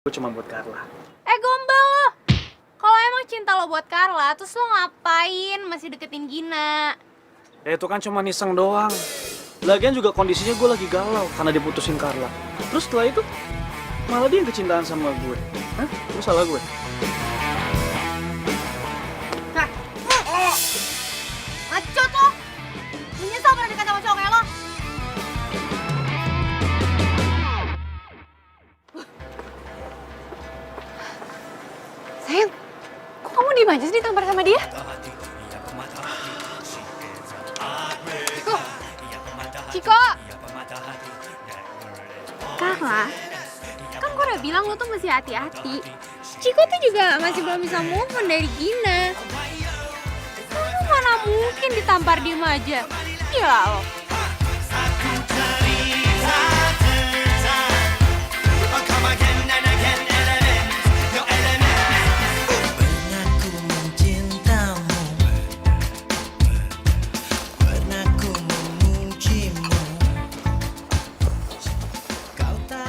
Gue cuma buat Carla. Gombal lo. Kalau emang cinta lo buat Carla, terus lo ngapain masih deketin Gina? Ya itu kan cuma iseng doang. Lagian juga kondisinya gue lagi galau karena diputusin Carla. Terus setelah itu malah dia yang kecintaan sama gue. Hah? Terus salah gue? Hah? Ngacot lo. Menyesal pernah dekat sama cowok kayak lo. Sayang, kok kamu diem aja sih ditampar sama dia? Ciko! Carla, kan gue udah bilang lo tuh masih hati-hati. Ciko tuh juga masih belum bisa move on dari Gina. Kamu mana mungkin ditampar diem aja? Gila lo.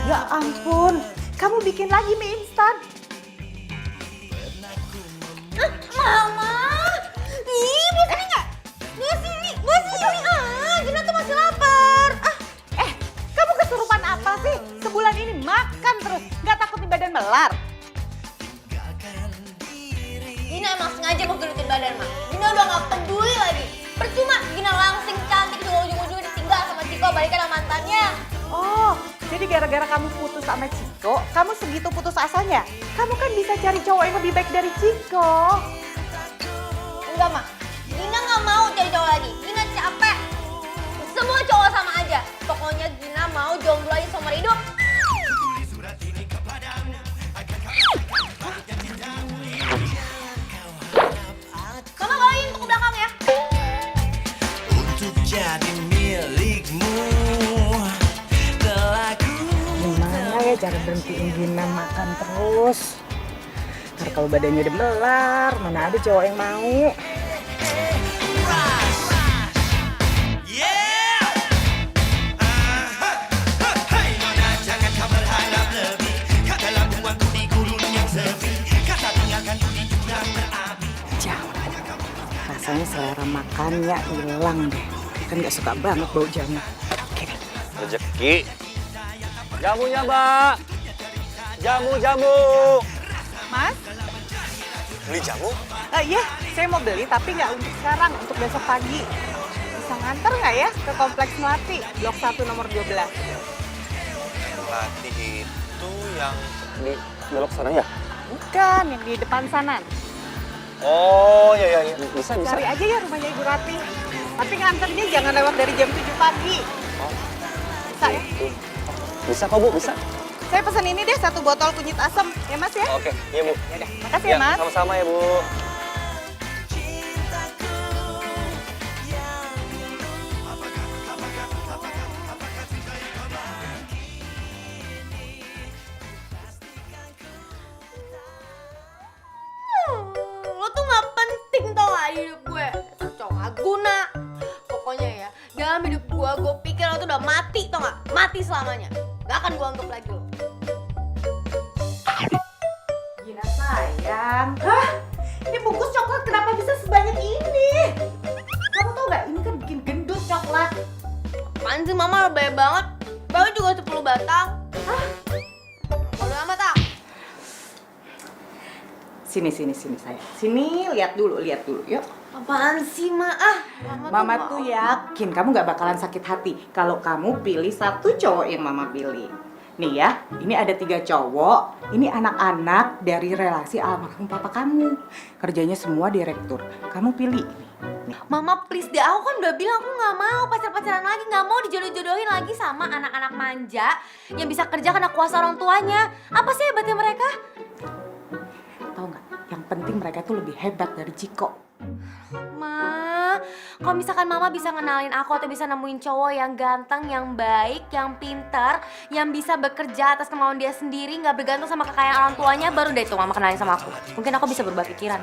Ya ampun, kamu bikin lagi mie instan. Mama! Ih, mau sini nggak? Mau sini, Gina tuh masih lapar. Kamu kesurupan apa sih? Sebulan ini makan terus, nggak takut di badan melar? Gina emang sengaja mau gelutin badan, Mak. Gina udah nggak peduli lagi. Percuma Gina langsing cantik juga ujung-ujungnya ditinggal sama Ciko balikan sama mantannya. Oh, jadi gara-gara kamu putus sama Ciko, kamu segitu putus asanya? Kamu kan bisa cari cowok yang lebih baik dari Ciko. Enggak, Mak. Gina nggak mau cari cowok lagi. Gina capek. Semua cowok sama aja. Pokoknya Gina mau jomblo aja seumur hidup. Mama bawain tuh ke belakang ya. Untuk jadi milikmu telah ku Gimana ya cara berhentiin Gina makan terus? Ntar kalau badannya udah melar, mana ada cowok yang mau? Yeah! Hai nona jangan kau berharap lebih. Katalah buangku di gurun yang sepi. Kata tinggalkan ku di jurang berapi. Jauh. Rasanya selera makannya hilang deh. Kan gak suka banget bau jamu. Oke deh. Rezeki. Jamunya, Mbak. Jamu. Mas? Beli jamu? Iya, saya mau beli tapi nggak untuk sekarang, untuk besok pagi. Bisa nganter nggak ya ke Kompleks Melati, Blok 1 nomor 12? Melati itu yang di belok sana ya? Bukan, yang di depan sana. Oh, iya. Bisa. Cari aja ya rumahnya Ibu Rati. Tapi nganternya jangan lewat dari jam 7 pagi. Oh, Bisa ya? bisa kok, Bu, bisa. Saya pesan ini deh, 1 botol kunyit asam. Ya Mas ya? Oke, iya, Bu. Yaudah, makasih ya Mas. Sama-sama ya, Bu. Lo tuh gak penting tau gak di hidup gue. Cowok gak guna. Pokoknya ya, dalam hidup gue pikir lo tuh udah mati tau gak? Mati selamanya. Gak akan gue anggap lagi lo. Gina sayang. Hah? Ini bungkus coklat kenapa bisa sebanyak ini? Kamu tau gak, ini kan bikin gendut coklat. Apaan sih mama lebay banget? Baru juga 10 batang. Hah? Bodo amat ah. Sini sayang. Sini, lihat dulu, yuk. Apaan sih ma? Mama tuh yakin kamu gak bakalan sakit hati kalau kamu pilih 1 cowok yang Mama pilih. Nih ya, ini ada 3 cowok. Ini anak-anak dari relasi almarhum papa kamu. Kerjanya semua direktur. Kamu pilih. Nih. Mama please deh, aku kan udah bilang aku gak mau pacar-pacaran lagi. Gak mau dijodoh-jodohin lagi sama anak-anak manja yang bisa kerja karena kuasa orang tuanya. Apa sih hebatnya mereka? Tahu nggak? Yang penting mereka tuh lebih hebat dari Ciko. Ma, kalau misalkan mama bisa ngenalin aku atau bisa nemuin cowok yang ganteng, yang baik, yang pintar, yang bisa bekerja atas kemauan dia sendiri, nggak bergantung sama kekayaan orang tuanya, baru deh tuh mama kenalin sama aku. Mungkin aku bisa berubah pikiran.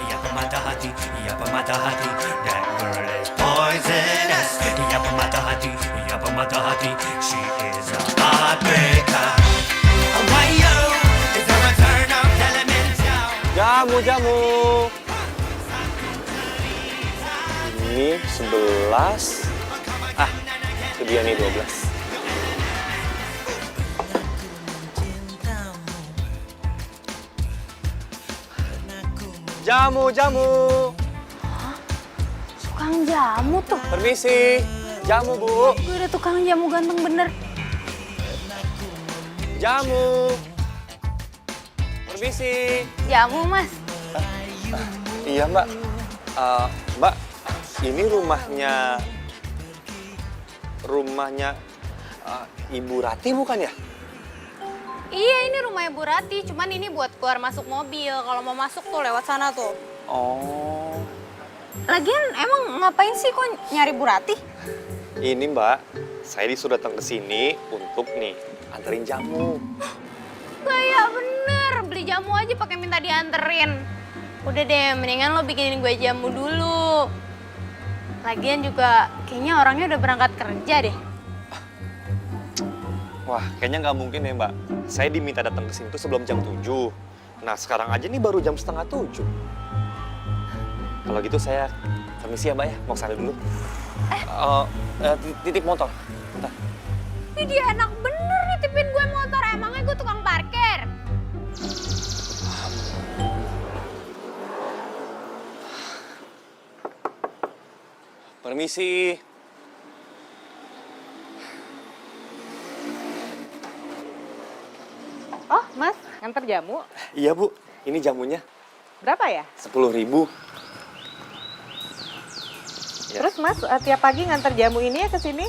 Ia pemata hati. That girl is poisonous. Ia pemata hati. She is a heartbreaker. 11. Ah, itu dia nih 12. Jamu, jamu. Tukang jamu tuh. Permisi. Jamu, Bu. Gue ada tukang jamu ganteng bener. Jamu. Permisi. Jamu, Mas. Iya, Mbak. Mbak, ini rumahnya Ibu Rati bukan ya? Iya, ini rumah Ibu Rati, cuman ini buat keluar masuk mobil. Kalau mau masuk tuh lewat sana tuh. Oh. Lagian emang ngapain sih kok nyari Bu Rati? Ini Mbak, saya disuruh datang ke sini untuk nih anterin jamu. Kayak bener, beli jamu aja pakai minta dianterin. Udah deh, mendingan lo bikinin gue jamu dulu. Lagian juga kayaknya orangnya udah berangkat kerja deh. Wah, kayaknya nggak mungkin ya Mbak. Saya diminta datang ke sini tuh sebelum jam 7. Nah, sekarang aja nih baru jam setengah 7. Kalau gitu saya permisi ya Mbak ya, mau kesana dulu. Titip motor. Bentar. Ini dia enak bener nitipin gue motor, emangnya gue tukang parkir? Permisi. Oh, Mas, nganter jamu. Iya Bu, ini jamunya Berapa ya? 10.000. Ya. Terus Mas, tiap pagi nganter jamu ini ya ke sini?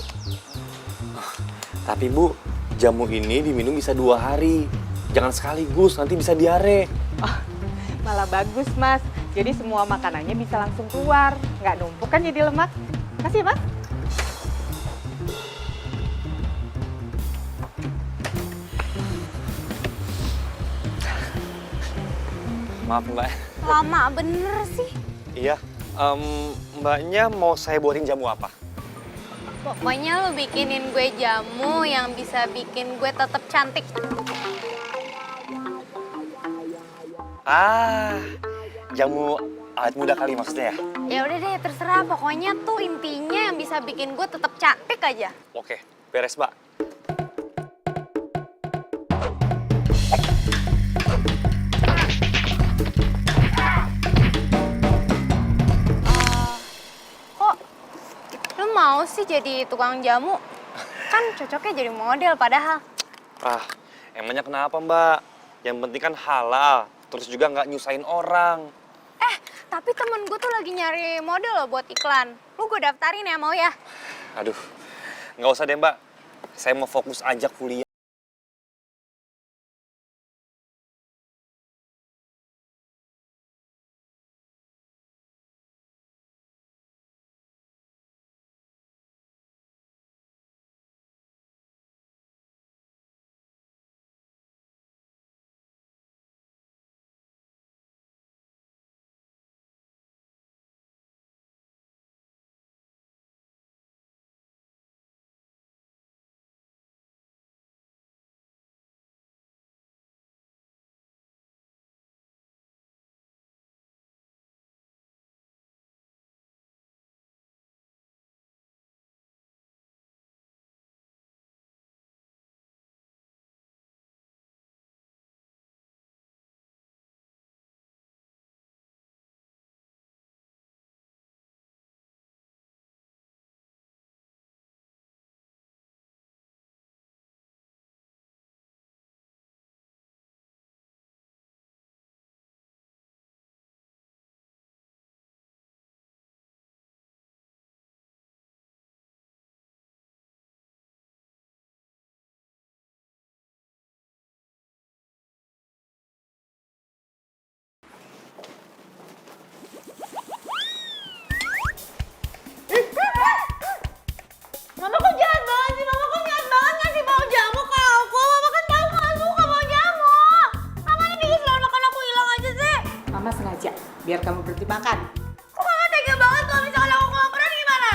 Tapi Bu, jamu ini diminum bisa 2 hari. Jangan sekaligus, nanti bisa diare. Oh, malah bagus, Mas. Jadi semua makanannya bisa langsung keluar. Nggak numpuk kan jadi lemak. Makasih, Mas. Maaf Mbak. Lama bener sih. Iya, Mbaknya mau saya buatin jamu apa? Pokoknya lo bikinin gue jamu yang bisa bikin gue tetap cantik. Ah, jamu awet muda kali maksudnya ya? Ya udah deh, terserah. Pokoknya tuh intinya yang bisa bikin gue tetap cantik aja. Oke, beres Mbak. Kok lo mau sih jadi tukang jamu? Kan cocoknya jadi model padahal. Ah, emangnya kenapa Mbak? Yang penting kan halal, terus juga nggak nyusahin orang. Tapi temen gue tuh lagi nyari model loh buat iklan. Lu gue daftarin ya, mau ya? Aduh, nggak usah deh Mbak. Saya mau fokus aja kuliah. Mama kok jahat banget sih? Mama kok jahat banget ngasih bau jamu ke aku? Mama kan tahu gak suka bau jamu. Mama ini bikin selalu makan aku hilang aja sih. Mama sengaja, biar kamu berhenti makan. Kok mama tega banget kalau misalkan aku kelaparan gimana?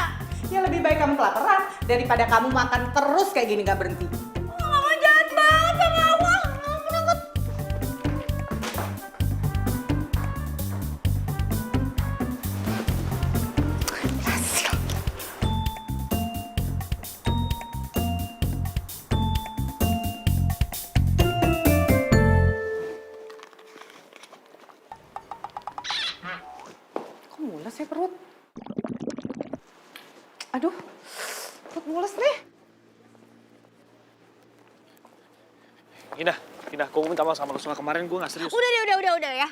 Ya lebih baik kamu kelaparan daripada kamu makan terus kayak gini nggak berhenti. Mama jahat banget sama aku. Mama penakut. Aduh, perut mules nih. Gina, gue minta maaf sama lu soal kemarin gue gak serius. Udah ya.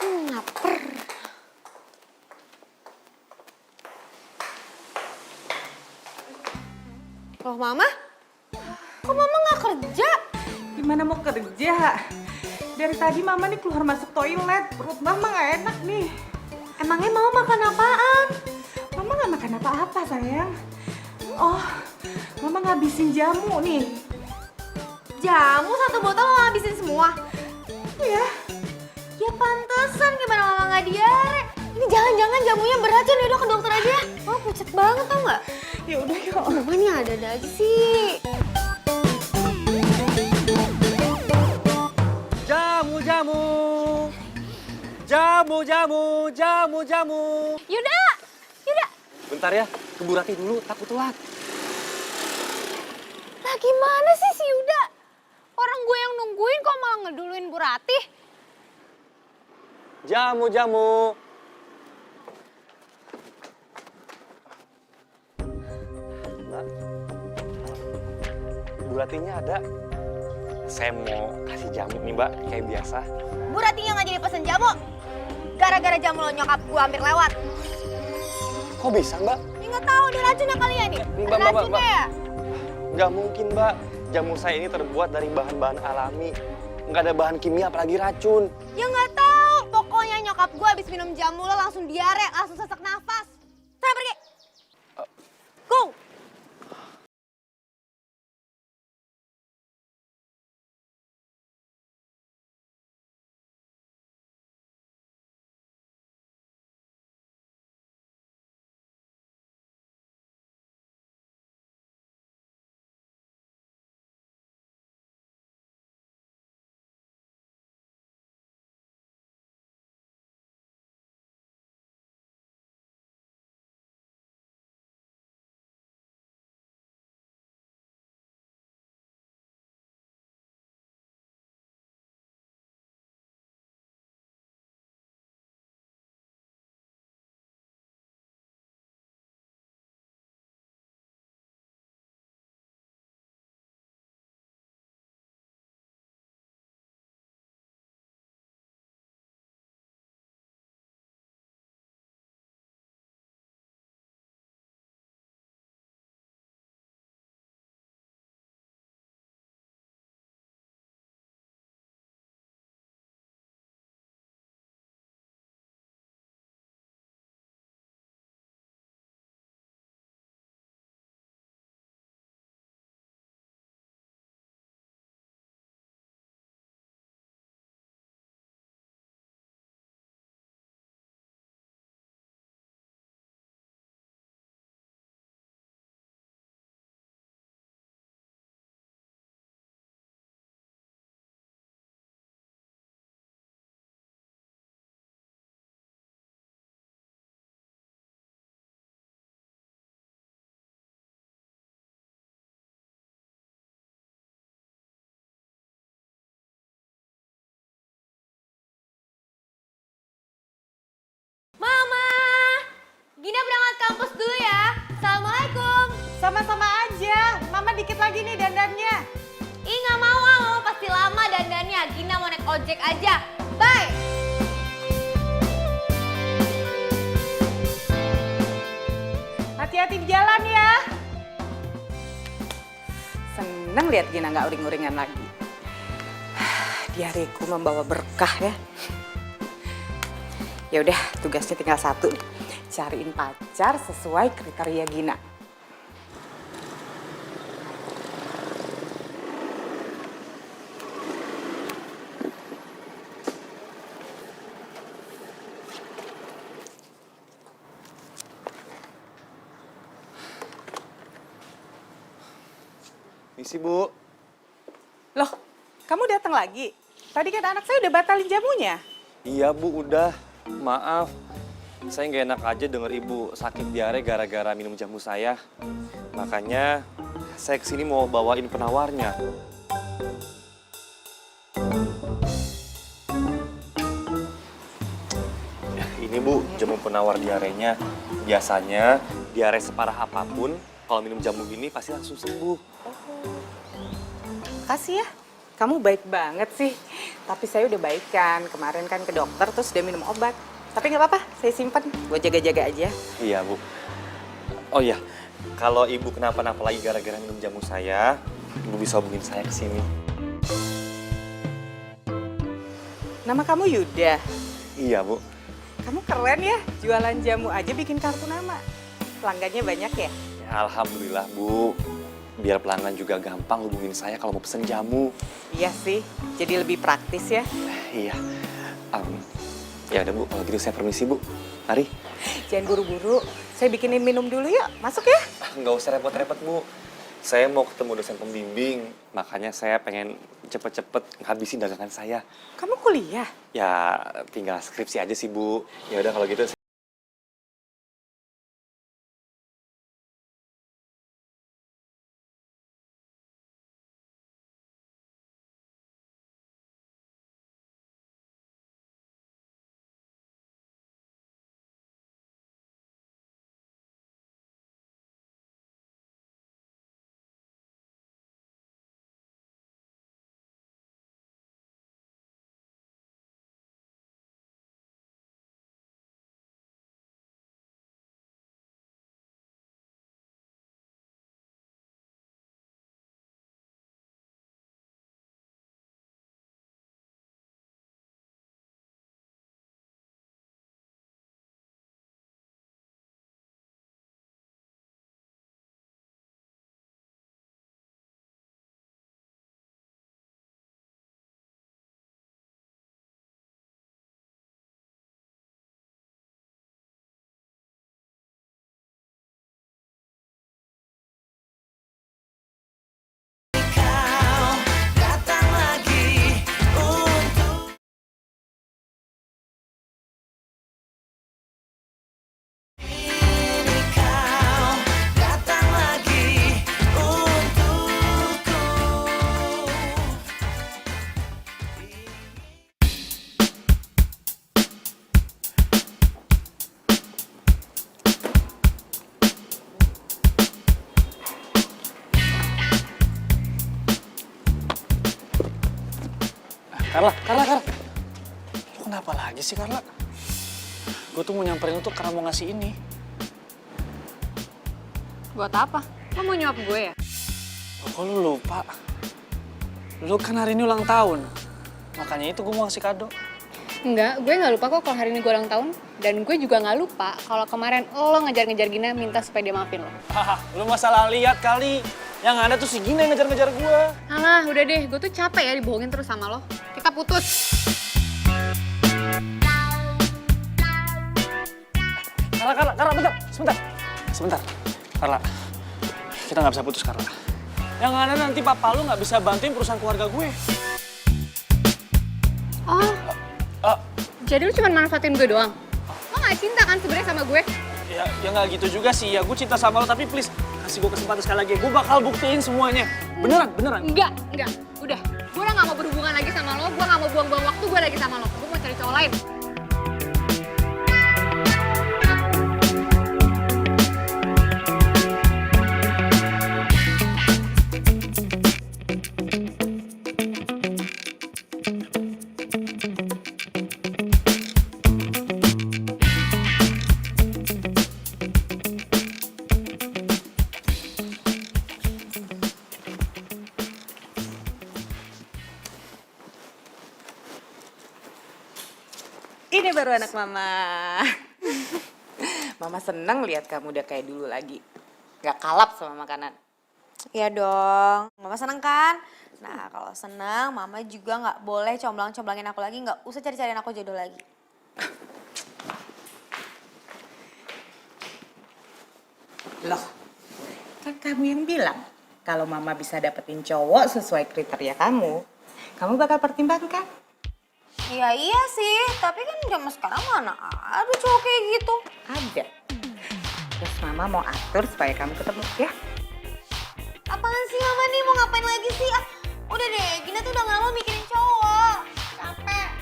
Lapar. Loh Mama? Kok Mama nggak kerja? Gimana mau kerja? Dari tadi Mama nih keluar masuk toilet, perut Mama nggak enak nih. Emangnya mau makan apaan? Mama nggak makan apa-apa sayang. Oh, Mama ngabisin jamu nih. Jamu 1 botol Mama habisin semua? Iya. Ya pantesan gimana Mama nggak diare. Ini jangan-jangan jamunya beracun ya, dok, ke dokter aja. Mama pucet banget tau nggak? Ya udah yuk. Mama ini ada-ada aja sih. Jamu. Yuda. Bentar ya, ke Bu Rati dulu, takut telat. Nah gimana sih si Yuda? Orang gue yang nungguin kok malah ngeduluin Bu Ratih. Jamu. Mbak, Bu Ratinya ada. Saya mau kasih jamu nih Mbak, kayak biasa. Bu Ratihnya nggak jadi pesen jamu. Gara-gara jamu lo nyokap gue hampir lewat. Kok bisa Mbak? Ya nggak tahu ada racunnya kali ya nih. Mbak, Ada racunnya Mbak. ya? Nggak mungkin Mbak, jamu saya ini terbuat dari bahan-bahan alami. Nggak ada bahan kimia apalagi racun. Ya nggak tahu. Pokoknya nyokap gue habis minum jamu lo langsung diare, langsung sesak nafas. Sana pergi. Go. Mama, Gina berangkat kampus dulu ya. Assalamualaikum. Sama-sama aja. Mama dikit lagi nih dandannya. Ih nggak mau, Mama pasti lama dandannya. Gina mau naik ojek aja. Bye. Hati-hati di jalan ya. Seneng lihat Gina nggak uring-uringan lagi. Diareku membawa berkah ya. Ya udah, tugasnya tinggal satu nih. Cariin pacar sesuai kriteria Gina. Permisi, Bu. Loh, kamu datang lagi? Tadi kan anak saya udah batalin jamunya. Iya, Bu, udah. Maaf. Saya nggak enak aja denger Ibu sakit diare gara-gara minum jamu saya. Makanya saya kesini mau bawain penawarnya. Ya, ini Bu, jamu penawar diarenya. Biasanya diare separah apapun, kalau minum jamu gini pasti langsung sembuh. Makasih ya. Kamu baik banget sih. Tapi saya udah baik kan. Kemarin kan ke dokter terus udah minum obat. Tapi nggak apa-apa, saya simpen buat jaga-jaga aja. Iya, Bu. Oh iya, kalau Ibu kenapa-napa lagi gara-gara minum jamu saya, Ibu bisa hubungin saya ke sini. Nama kamu Yuda. Iya, Bu. Kamu keren ya, jualan jamu aja bikin kartu nama. Pelanggannya banyak ya? Ya, alhamdulillah, Bu. Biar pelanggan juga gampang hubungin saya kalau mau pesen jamu. Iya sih, jadi lebih praktis ya. Iya. Ya udah, Bu. Kalau gitu saya permisi, Bu. Mari. Jangan buru-buru, saya bikinin minum dulu yuk. Masuk ya. Nggak usah repot-repot, Bu. Saya mau ketemu dosen pembimbing. Makanya saya pengen cepet-cepet ngabisin dagangan saya. Kamu kuliah? Ya, tinggal skripsi aja sih, Bu. Ya udah kalau gitu. Datang lagi untuk ini kau datang lagi untukku. Carla. Lu kenapa lagi sih, Carla? Gue tuh mau nyamperin lu tuh karena mau ngasih ini. Buat apa? Lo mau nyuap gue ya? Oh, kok lu lupa? Lu kan hari ini ulang tahun. Makanya itu gue mau ngasih kado. Enggak, gue nggak lupa kok kalau hari ini gue ulang tahun. Dan gue juga nggak lupa kalau kemarin lo ngejar-ngejar Gina minta supaya dia maafin lo. Haha, lu masalah lihat kali. Yang ada tuh si Gina yang ngejar-ngejar gue. Alah, udah deh. Gue tuh capek ya dibohongin terus sama lo. Kita putus. Carla, bentar, sebentar. Carla, kita nggak bisa putus, Carla. Yang ada nanti papa lu nggak bisa bantuin perusahaan keluarga gue. Oh, Ah, jadi lo cuma manfaatin gue doang? Lo nggak cinta kan sebenarnya sama gue? ya nggak gitu juga sih. Ya gue cinta sama lo, tapi please kasih gue kesempatan sekali lagi. Gue bakal buktiin semuanya. Beneran. Enggak. Udah, gue udah nggak mau berhubungan lagi sama lo. Gue nggak mau buang-buang waktu gue lagi sama lo. Gue mau cari cowok lain. Ini baru anak mama. Mama seneng lihat kamu udah kayak dulu lagi. Gak kalap sama makanan. Iya dong, mama seneng kan? Nah kalau seneng, mama juga nggak boleh comblang-comblangin aku lagi, nggak usah cari-cariin aku jodoh lagi. Loh, kan kamu yang bilang Kalau mama bisa dapetin cowok sesuai kriteria kamu bakal pertimbangkan. Iya sih, tapi kan zaman sekarang mana ada cowok kayak gitu. Ada. Terus mama mau atur supaya kamu ketemu ya. Apaan sih mama nih, mau ngapain lagi sih? Ah, udah deh, Gina tuh udah gak mau mikirin cowok. Capek.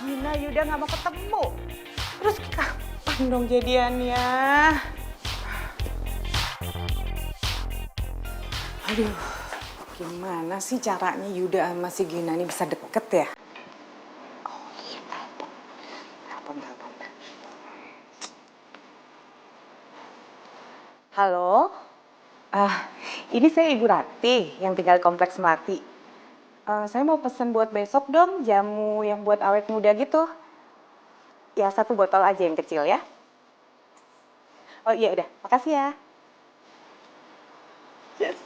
Gina Yuda nggak mau ketemu. Terus kapan dong jadiannya? Aduh, gimana sih caranya Yuda sama si Gina ini bisa deket ya? Oh iya, telepon. Halo? Ini saya Ibu Rati yang tinggal Kompleks Melati. Saya mau pesen buat besok dong, jamu yang buat awet muda gitu. Ya, 1 botol aja yang kecil ya. Oh iya udah, makasih ya. Yes,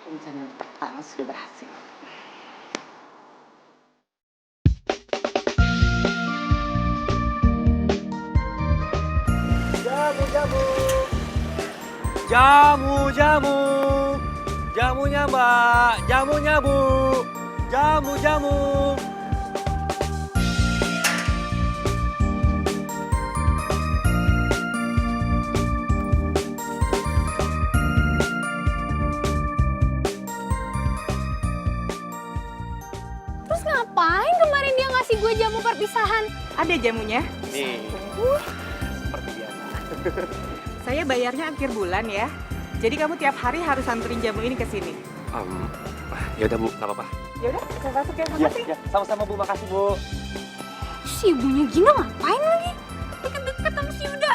rencana pertama sudah berhasil. Jamunya Mbak, jamunya Bu, jamu. Terus ngapain kemarin dia ngasih gue jamu perpisahan? Ada jamunya? Nih, seperti biasa. Saya bayarnya akhir bulan ya. Jadi kamu tiap hari harus anterin jamu ini ke sini. Ya udah Bu, nggak apa-apa. Ya udah, saya masuk ya. Iya, Makasih. ya, sama-sama Bu, makasih Bu. Si ibunya Gina ngapain lagi? Deket-deket sama si Yuda.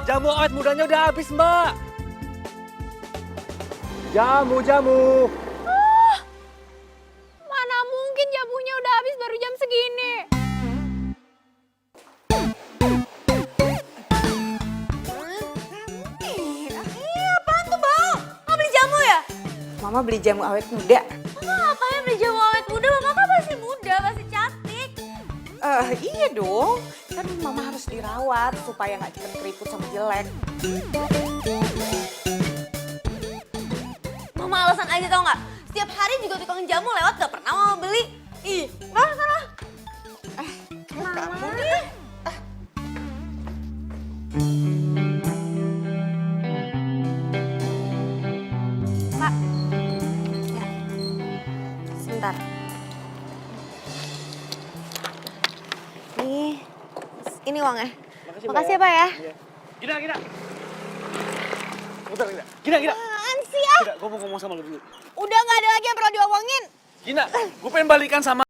Jamu awet mudanya udah habis Mbak. Jamu. Mana mungkin jamunya udah habis baru jam segini. Apaan tuh bau? Mau beli jamu ya? Mama beli jamu awet muda. Mama ngapain beli jamu awet muda? Mama kan masih muda, masih cantik. Iya dong. Kan mama harus dirawat supaya nggak cepet keriput sama jelek. Mama alasan aja tau nggak? Setiap hari juga tukang jamu lewat gak pernah mama beli. Ih, sana. Mama. Pak. Ya. Sebentar. Ini uangnya. Makasih ya, Pak ya. Gina. Bentar, Gina. Apaan sih ah? Gina, gue mau ngomong sama lu dulu. Udah nggak ada lagi yang perlu diomongin. Gina, gue pengen balikan sama...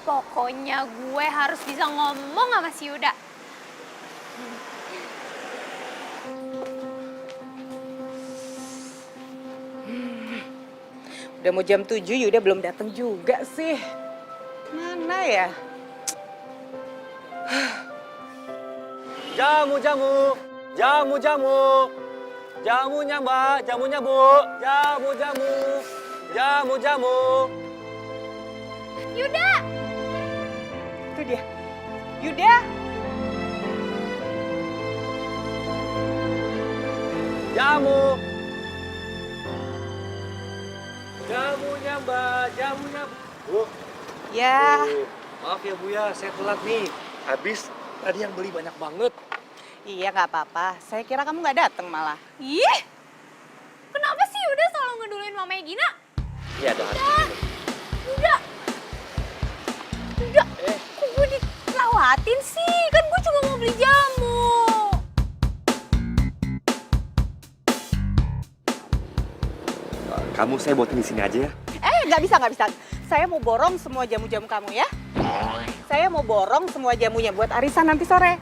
Pokoknya gue harus bisa ngomong sama si Yuda. Udah mau jam 7, Yuda belum datang juga sih. Mana ya? Jamunya Mbak, jamunya Bu, jamu. Yuda! Itu dia. Yuda! Jamunya Mbak, jamunya Bu. Bu. Ya, Maaf ya Bu ya, saya telat nih. Habis tadi yang beli banyak banget. iya nggak apa-apa. Saya kira kamu nggak datang malah. Ih, kenapa sih udah selalu ngeduluin mamanya Gina? Iya ada harus. Udah, kok gue dilawatin sih? Kan gue cuma mau beli jamu. Kamu saya buatin di sini aja ya. Nggak bisa, nggak bisa. Saya mau borong semua jamu-jamu kamu ya. Saya mau borong semua jamunya buat arisan nanti sore.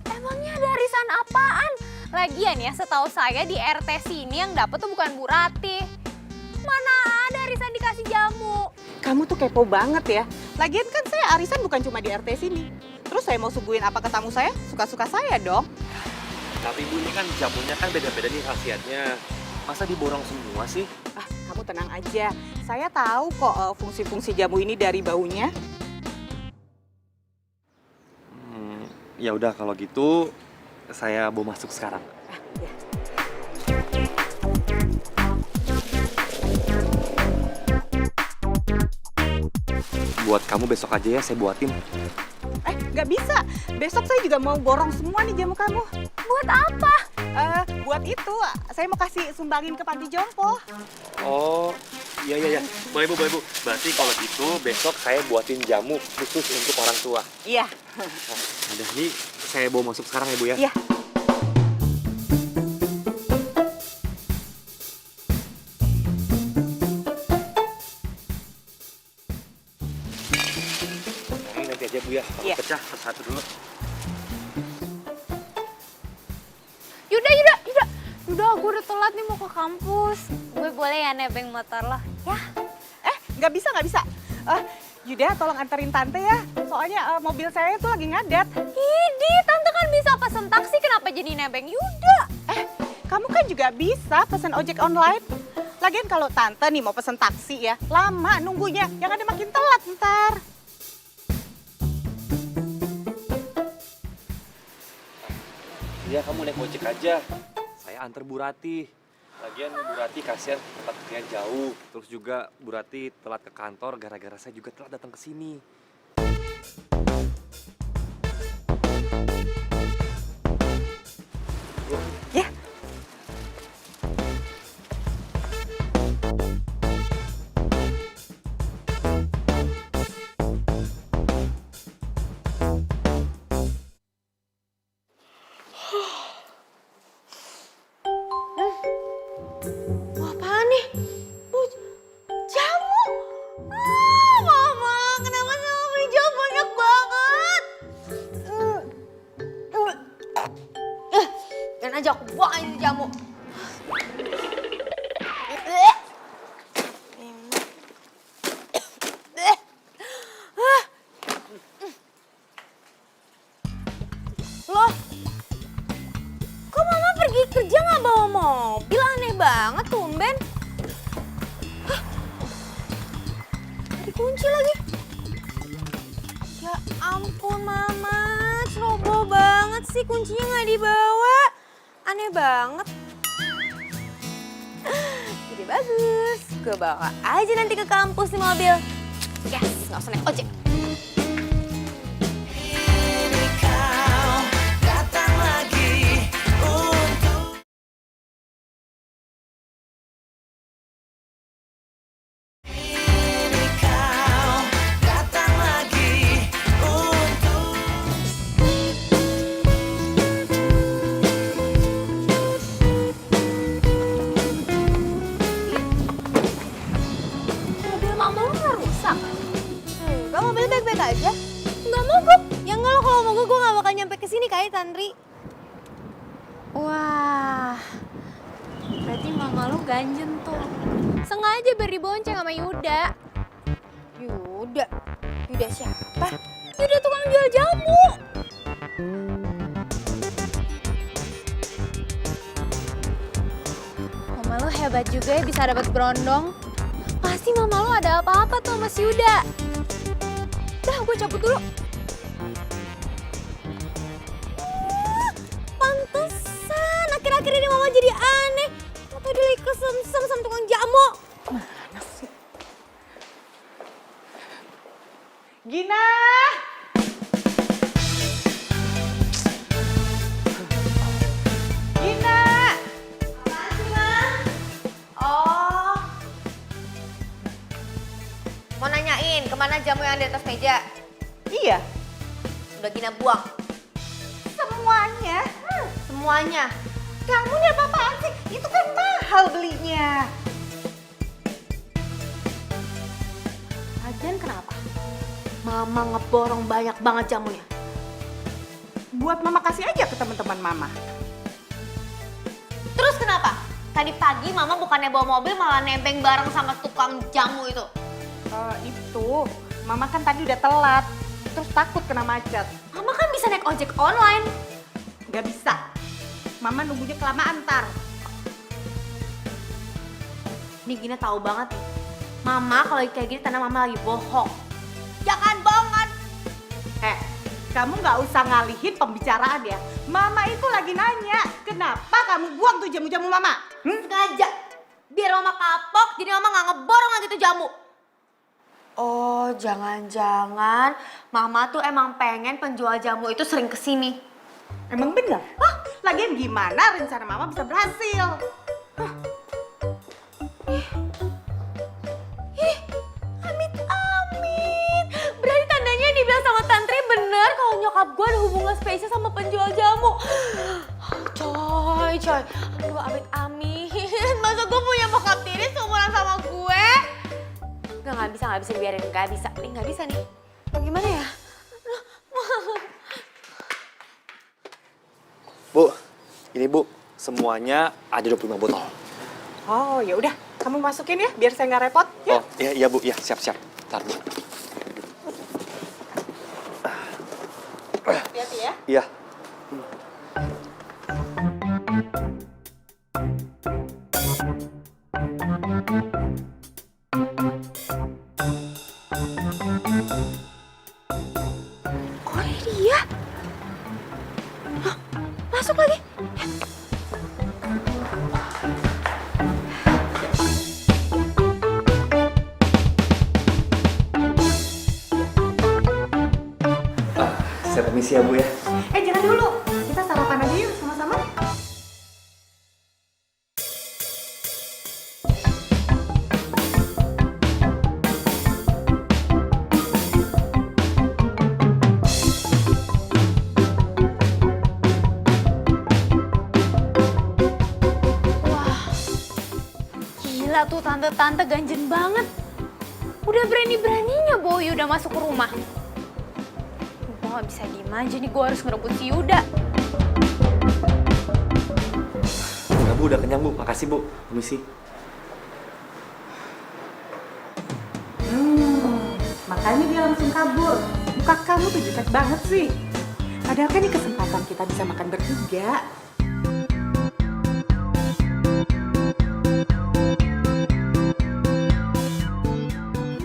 Emangnya ada arisan apaan? Lagian ya, setahu saya di RT sini yang dapet tuh bukan Bu Ratih. Mana ada arisan dikasih jamu? Kamu tuh kepo banget ya. Lagian kan saya arisan bukan cuma di RT sini. Terus saya mau suguhin apa ke tamu saya? Suka-suka saya dong. Tapi Bu ini kan jamunya kan beda-beda nih khasiatnya. Masa diborong semua sih? Kamu tenang aja. Saya tahu kok fungsi-fungsi jamu ini dari baunya. Ya udah kalau gitu saya mau masuk sekarang. Ya. Buat kamu besok aja ya saya buatin. Nggak bisa. Besok saya juga mau borong semua nih jamu kamu. Buat apa? Buat itu, saya mau kasih sumbangin ke panti jompo. Oh, iya. Boleh Bu. Berarti kalau gitu besok saya buatin jamu khusus untuk orang tua. Iya. Ada nih, saya bawa masuk sekarang ya Bu ya. Iya. Ini nanti aja Bu ya, aku Iya. pecah satu dulu. Yaudah, gue udah telat nih mau ke kampus. Gue boleh ya nebeng motor lo? Ya? Nggak bisa. Yuda, tolong anterin tante ya. Soalnya mobil saya tuh lagi ngadat. Idi, tante kan bisa pesen taksi, kenapa jadi nebeng Yuda? Kamu kan juga bisa pesen ojek online. Lagian kalau tante nih mau pesen taksi ya, lama nunggunya. Yang ada makin telat ntar. Iya kamu naik ojek aja. Saya antar Bu Ratih. Lagian Bu Ratih kasihan tempat kerjanya jauh. Terus juga Bu Ratih telat ke kantor gara-gara saya juga telat datang ke sini. Ya. Apaan nih? Jamu? Mama, kenapa sama beli jamu banyak banget? Dan aja aku buang ini jamu. Loh, kok mama pergi kerja nggak bawa mobil? Aneh banget, tumben. Hah? Dikunci lagi. Ya ampun mama, ceroboh banget sih, kuncinya nggak dibawa. Aneh banget. Jadi bagus, gue bawa aja nanti ke kampus di mobil. Yes, nggak usah naik ojek. Datang lagi untuk kau, datang lagi untuk Mobil mama lo nggak rusak? Enggak, mobil baik-baik aja. Nggak mogok. Ya enggak lo, kalau mogok gue nggak bakal nyampe ke sini kayak Tandri. Wah, berarti mama lo ganjen tuh. Sengaja biar dibonceng sama Yuda. Yuda? Yuda siapa? Yuda tukang jual jamu. Mama lo hebat juga ya bisa dapat berondong. Pasti mama lo ada apa-apa tuh sama si Yuda. Dah, gue cabut dulu. Pantesan akhir-akhir ini mama jadi aneh. Atau dia lagi kesemsem sama tukang jamu. Mana sih? Gina! Gina! Apaan sih, Ma? Oh. Mau nanyain kemana jamu yang di atas meja? Iya, Udah Gina buang. semuanya. Semuanya. Kamu nih apa-apaan sih? Itu kan mahal belinya. Lagian kenapa? Mama ngeborong banyak banget jamunya. Buat mama kasih aja ke teman-teman mama. Terus kenapa? Tadi pagi mama bukannya bawa mobil malah nebeng bareng sama tukang jamu itu. Itu, mama kan tadi udah telat. Terus takut kena macet. Mama kan bisa naik ojek online. Gak bisa. Mama nunggunya kelamaan ntar. Nih Gina tahu banget nih. Mama kalau kayak gini tanda mama lagi bohong. Jangan bohongan. Kamu gak usah ngalihin pembicaraan ya. Mama itu lagi nanya, kenapa kamu buang tuh jamu-jamu mama? Sengaja. Biar mama kapok, jadi mama nggak ngeborong lagi tuh jamu. Oh, jangan-jangan mama tuh emang pengen penjual jamu itu sering kesini. Emang bener? Hah? Lagian gimana rencana mama bisa berhasil? Amit-amit. Berarti tandanya yang dibilang sama Tantri bener kalau nyokap gue ada hubungan spesial sama penjual jamu. Coy. Aduh, amit-amit. Masa gue punya bokap tiri seumuran sama gue? Nggak bisa dibiarin. Nggak bisa nih. Gimana ya? Bu, ini Bu, semuanya ada 25 botol. Oh ya udah, kamu masukin ya biar saya nggak repot. Ya. Oh, iya Bu, ya siap-siap. Ntar Bu. Hati-hati ya. Iya. Kok ini dia? Hah? Masuk lagi. Saya permisi ya Bu ya. Jangan dulu, kita sarapan aja yuk sama-sama. Wah, gila tuh tante-tante ganjen banget. Udah berani-beraninya Boy udah masuk ke rumah. Gue gak bisa diem aja nih, gue harus ngerebut si Yuda. Enggak Bu, udah kenyang Bu. Makasih Bu. Permisi. Makanya dia langsung kabur. Muka kamu tuh jutek banget sih. Padahal kan ini kesempatan kita bisa makan bertiga.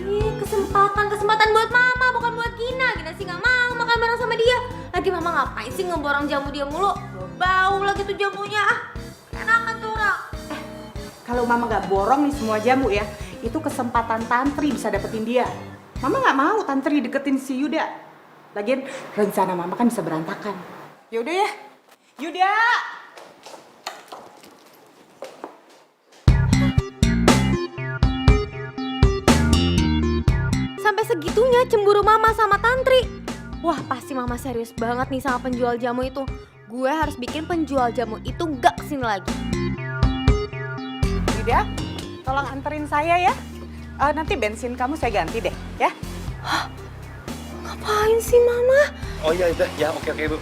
Ih, kesempatan buat mama, bukan buat Gina. Gina sih gak mau makan bareng sama dia. Lagi mama ngapain sih ngeborong jamu dia mulu? Bau lagi tuh jamunya. Enakan tuh orang. Kalau mama nggak borong nih semua jamu ya, itu kesempatan Tantri bisa dapetin dia. Mama nggak mau Tantri deketin si Yuda. Lagian rencana mama kan bisa berantakan. Yaudah ya, Yuda. Sampai segitunya cemburu mama sama Tantri. Wah, pasti mama serius banget nih sama penjual jamu itu. Gue harus bikin penjual jamu itu gak kesini lagi. Yuda, tolong anterin saya ya. Nanti bensin kamu saya ganti deh, ya. Ngapain sih mama? Oh iya, udah. Ya, oke Bu.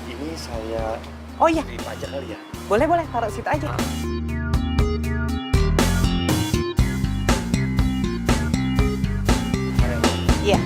Ini saya Oh iya, terima aja kali ya. boleh, taruh situ aja. Iya.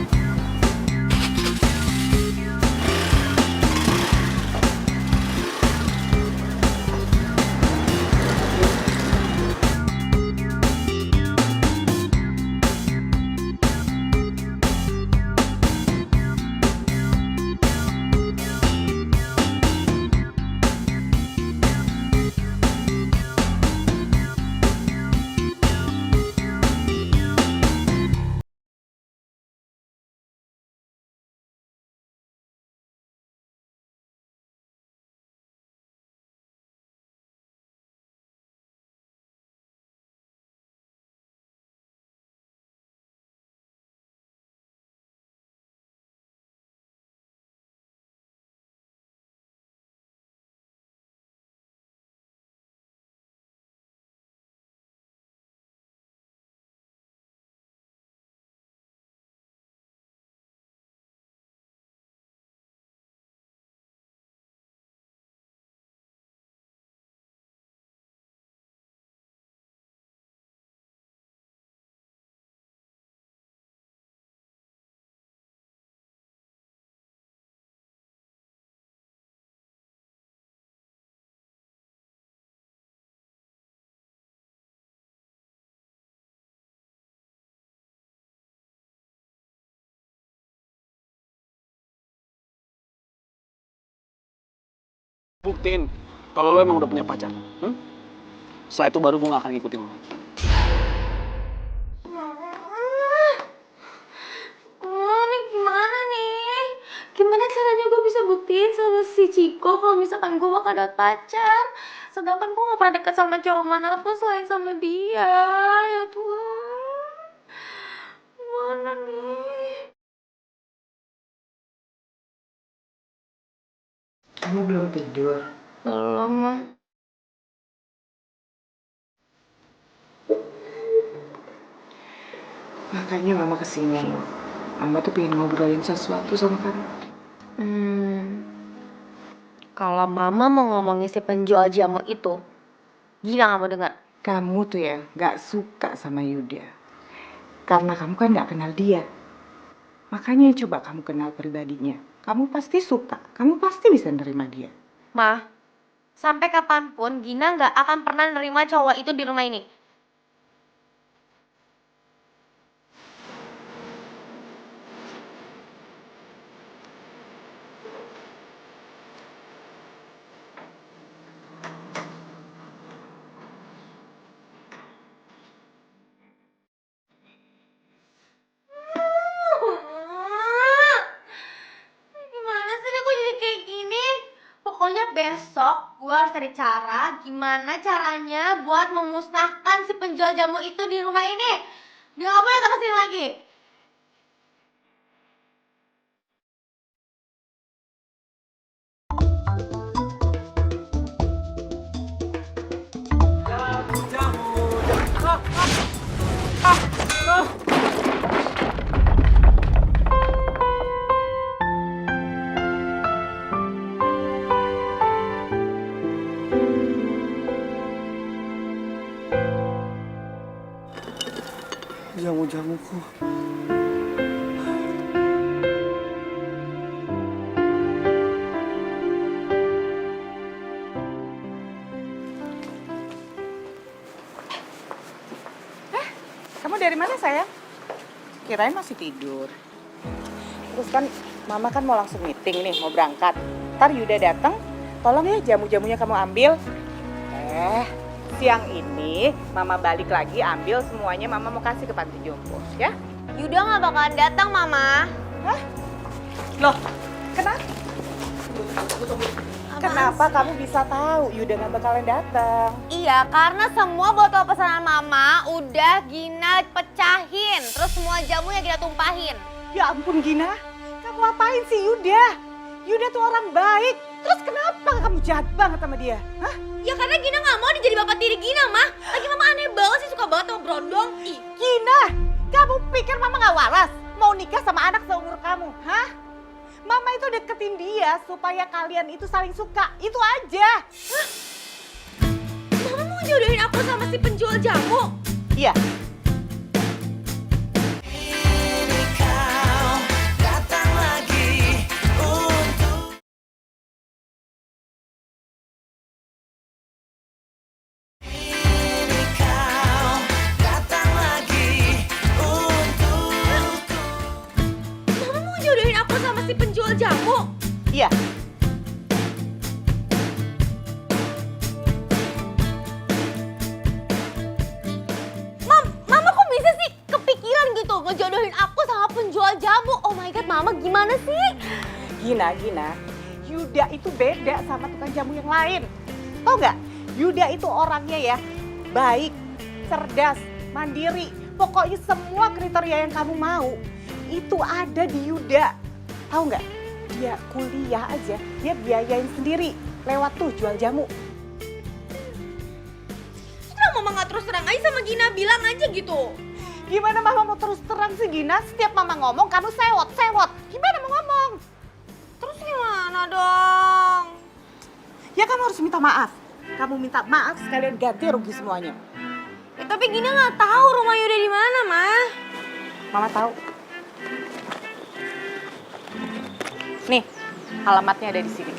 buktiin kalau lo emang udah punya pacar. Setelah itu baru gue gak akan ngikutin lo. Ini gimana nih? Gimana caranya gue bisa buktiin sama si Ciko kalau misalkan gue bakal dapet pacar? Sedangkan gue gak pernah deket sama cowok manapun selain sama dia. Ya Tuhan. Gimana nih? Kamu belum tidur. Belum, mah. Makanya mama kesini. Mama tuh pengen ngobrolin sesuatu sama kamu. Kalau mama mau ngomongin si penjual jamu itu, Gina gak mau dengar. Kamu tuh ya gak suka sama Yuda. Karena kamu kan gak kenal dia. Makanya coba kamu kenal pribadinya. Kamu pasti suka. Kamu pasti bisa nerima dia. Ma, sampai kapanpun Gina gak akan pernah nerima cowok itu di rumah ini. Gimana sih kok jadi kayak gini? Pokoknya besok gue harus cari cara gimana caranya buat memusnahkan si penjual jamu itu di rumah ini. Dia gak boleh datang kesini lagi. Jamu-jamuku. Kamu dari mana sayang? Kirain masih tidur. Terus kan mama kan mau langsung meeting nih, mau berangkat. Ntar Yuda datang, tolong ya jamu-jamunya kamu ambil. Siang ini mama balik lagi ambil semuanya, mama mau kasih ke panti jompo ya. Yuda gak bakalan datang, Mama. Loh, kenapa? Kenapa kamu bisa tahu Yuda gak bakalan datang? Iya, karena semua botol pesanan Mama udah Gina pecahin. Terus semua jamunya Gina tumpahin. Ya ampun Gina, kamu apain sih Yuda? Yuda tuh orang baik. Terus kenapa kamu jahat banget sama dia? Hah? Ya karena Gina gak mau nih jadi bapak tiri Gina, Mah. Lagi Mama aneh banget sih, suka banget sama berondong. Ih. Gina, kamu pikir mama gak waras? Mau nikah sama anak seumur kamu? Hah? Mama itu deketin dia supaya kalian itu saling suka. Itu aja. Hah? Mama mau jodohin aku sama si penjual jamu? Iya. Datang lagi untuk kau, datang lagi untuk Mama mau jodohin aku sama si penjual jamu? Iya. Mama kok bisa sih kepikiran gitu ngejodohin aku sama penjual jamu? Oh my god, Mama gimana sih? Gina, Yuda itu beda sama tukang jamu yang lain. Tau nggak? Yuda itu orangnya ya baik, cerdas, mandiri. Pokoknya semua kriteria yang kamu mau itu ada di Yuda. Tahu nggak? Dia kuliah aja, dia biayain sendiri lewat tuh jual jamu. Kenapa Mama gak terus terang aja sama Gina, bilang aja gitu? Gimana mama mau terus terang sih Gina? Setiap mama ngomong kamu sewot. Gimana mau ngomong? Terus gimana dong? Ya kamu harus minta maaf. Kamu minta maaf sekalian ganti rugi semuanya. Ya, tapi Gina nggak tahu rumah Yuda di mana, Mah. Mama tahu. Nih, alamatnya ada di sini.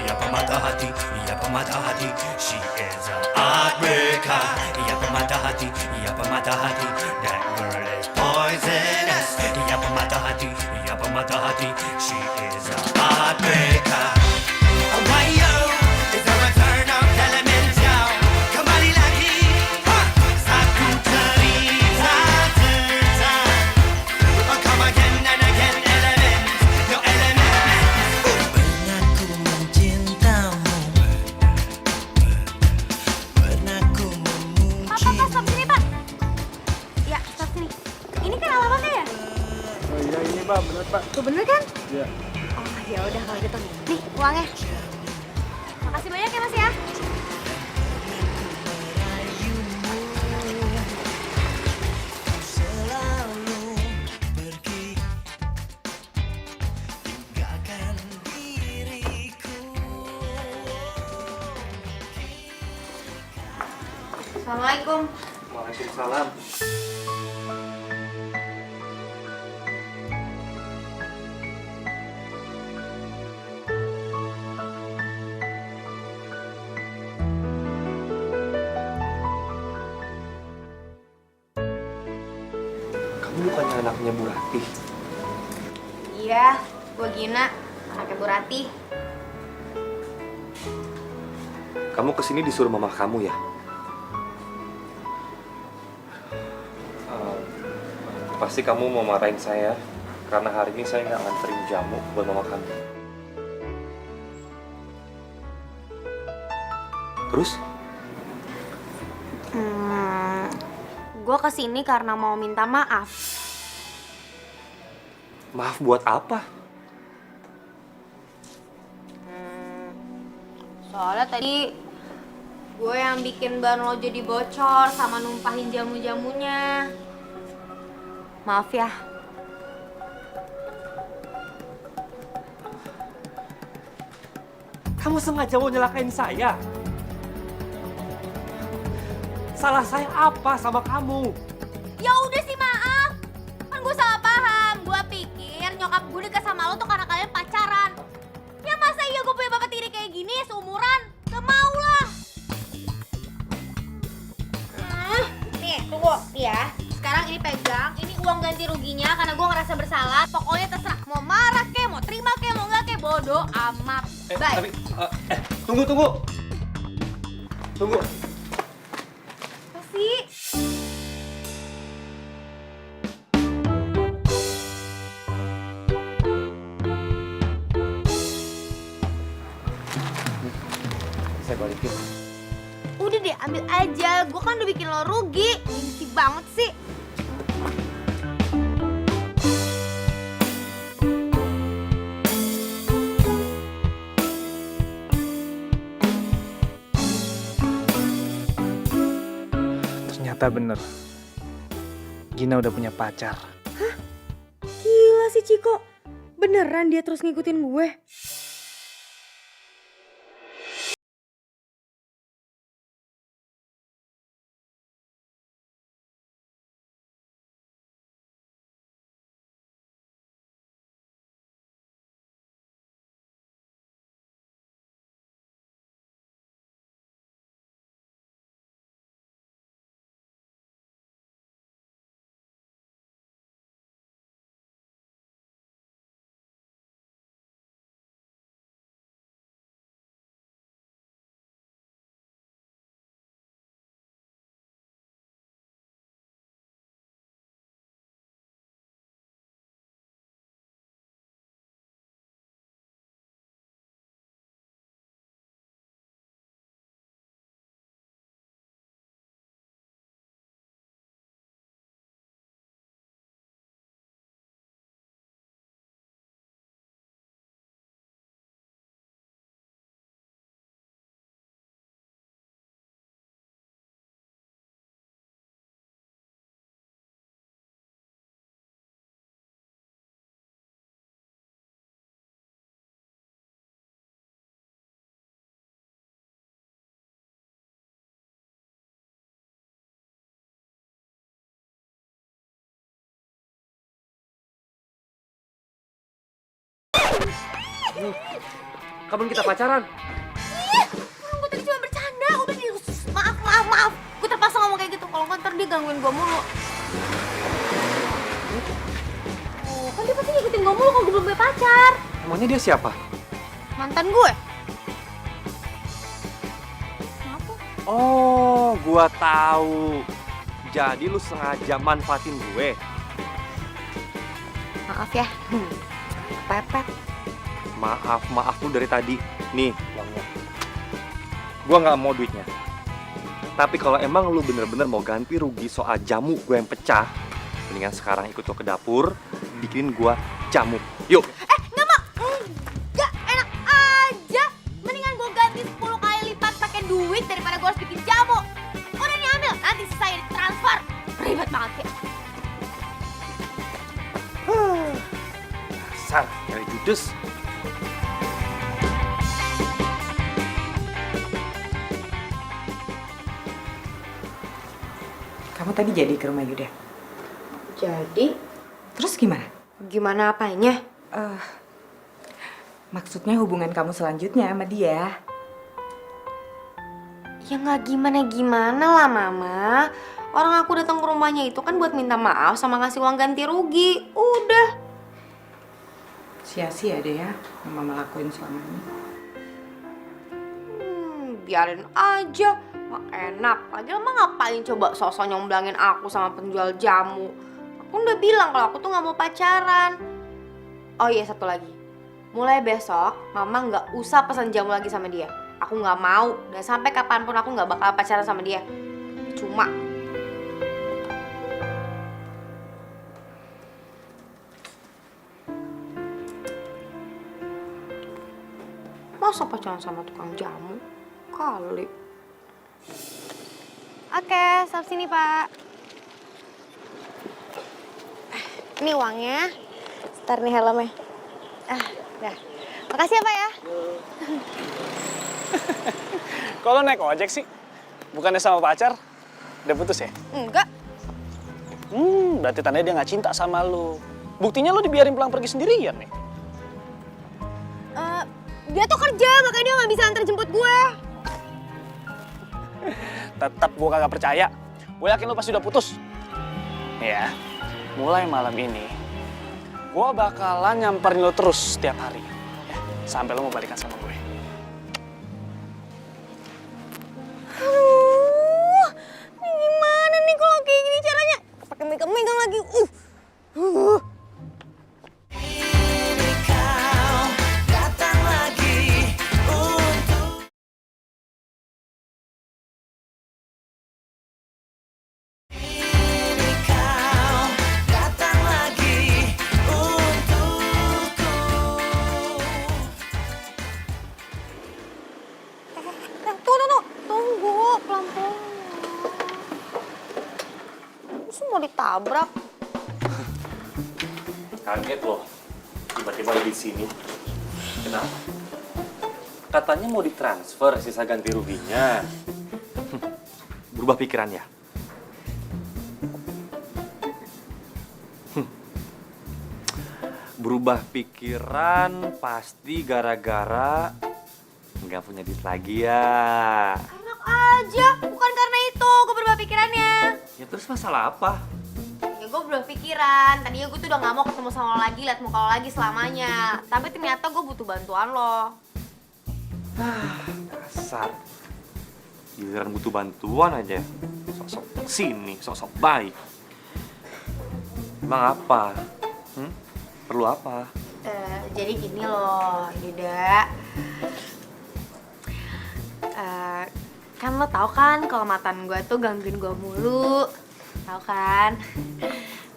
Ia pemata hati, she is a heartbreak. hati, iya pemata hati. That girl is poisonous. Iya pemata hati, iya pemata hati. She is a heartbreaker. Oh, why yo? Is there a turn of elemental? Kembali lagi, satu cerita tentang. Oh, come again and again, element, no element. Pernah ku mencintamu, pernah ku Pak, stop sini, Pak. Ya, stop sini. Ini kan alamatnya ya? Oh iya ini Pak, bener Pak. Tuh bener kan? Iya. Oh, ya udah kalau gitu. Nih, uangnya. Makasih banyak ya, Mas ya. selalu pergi, tinggalkan diriku. Assalamualaikum. Waalaikumsalam. Kamu bukannya anaknya Bu Ratih? Iya, gue Gina, anaknya Bu Rati. Kamu kesini disuruh mama kamu ya? Pasti kamu mau marahin saya karena hari ini saya nggak nganterin jamu buat mama kamu. Terus? Gue kesini karena mau minta maaf. Maaf buat apa? Soalnya tadi gue yang bikin ban lo jadi bocor sama numpahin jamu-jamunya. Maaf ya. Kamu sengaja mau nyelakain saya? Salah saya apa sama kamu? Ya udah sih maaf. Kan gue salah paham. Gue pikir nyokap gue dekat sama lo tuh karena kalian pacaran. Ya masa iya gue punya bapak tiri kayak gini seumuran? Gak mau lah. Nih tunggu ya. Sekarang ini pegang. Ini uang ganti ruginya karena gue ngerasa bersalah. Pokoknya terserah. Mau marah kek, mau terima kek, mau nggak kek. Bodoh amat. Bye. Tapi, tunggu. Tunggu. Apa sih? Saya balikin. Udah deh, ambil aja. Gue kan udah bikin lo rugi. Gengsi banget sih. Ternyata bener. Gina udah punya pacar. Gila sih Ciko. Beneran dia terus ngikutin gue? Kapan kita pacaran? Orang gue tadi cuma bercanda. Udah deh, maaf. Gue terpaksa ngomong kayak gitu. Kalau nggak ntar pacar, dia gangguin gue mulu. Oh, kan dia pasti ngikutin gue mulu kalau gue belum punya pacar. Emangnya dia siapa? Mantan gue. Kenapa? Oh, gua tahu. Jadi lu sengaja manfaatin gue. Maaf ya, pepet. Maaf lu dari tadi. Nih, uangnya. Gua nggak mau duitnya. Tapi kalau emang lu bener-bener mau ganti rugi soal jamu gue yang pecah, mendingan sekarang ikut lo ke dapur, bikinin gua jamu. Yuk. Nggak mau. Enggak, enak aja. Mendingan gue ganti 10 kali lipat pakai duit daripada gue harus bikin jamu. Udah nih ambil, nanti saya transfer. Ribet banget ya. Dasar, dari judes. Kamu tadi jadi ke rumah Yuda? Jadi, Terus gimana? gimana apanya? Maksudnya hubungan kamu selanjutnya sama dia? Ya nggak gimana-gimana lah Mama. Orang aku datang ke rumahnya itu kan buat minta maaf sama ngasih uang ganti rugi. Udah. Sia-sia deh ya yang Mama lakuin selama ini. Biarin aja. Nggak enak. Lagian Mama ngapain coba sosok nyomblangin aku sama penjual jamu. Aku udah bilang kalau aku tuh nggak mau pacaran. Oh iya, satu lagi. Mulai besok Mama nggak usah pesan jamu lagi sama dia. Aku nggak mau. Dan sampai kapanpun aku nggak bakal pacaran sama dia. Cuma. Masa pacaran sama tukang jamu? Kali. Oke, stop sini, Pak. Ini uangnya. Ntar nih helmnya. Dah. Makasih ya, Pak ya. Kok lo naik ojek sih? Bukannya sama pacar? Udah putus ya? Enggak. Berarti tandanya dia nggak cinta sama lo. Buktinya lo dibiarin pulang pergi sendirian nih. Dia tuh kerja, makanya dia nggak bisa antar jemput gue. Tetap gue kagak percaya. Gue yakin lo pasti udah putus. Ya, mulai malam ini, gue bakalan nyamperin lo terus setiap hari. Ya, sampai lo mau balikan sama gue. Aduh, ini gimana nih kalau kayak gini caranya? Pakai megang-megang lagi. Tunggu, pelan-pelan. Masa mau ditabrak? Kaget loh, tiba-tiba lo di sini. Kenapa? Katanya mau ditransfer sisa ganti ruginya. Berubah pikiran ya? Berubah pikiran pasti gara-gara nggak punya duit lagi ya. Enak aja, bukan karena itu gue berubah pikirannya. Ya terus masalah apa? Ya gue berubah pikiran, tadinya gue tuh udah gak mau ketemu sama lo lagi, liat muka lo lagi selamanya. Tapi ternyata gue butuh bantuan lo. Dasar. Giliran butuh bantuan aja. Sok-sok sini, sok-sok baik. Emang apa? Perlu apa? Jadi gini loh, Yuda. Kan lo tau kan kalau mantan gue tuh gangguin gue mulu. Tau kan?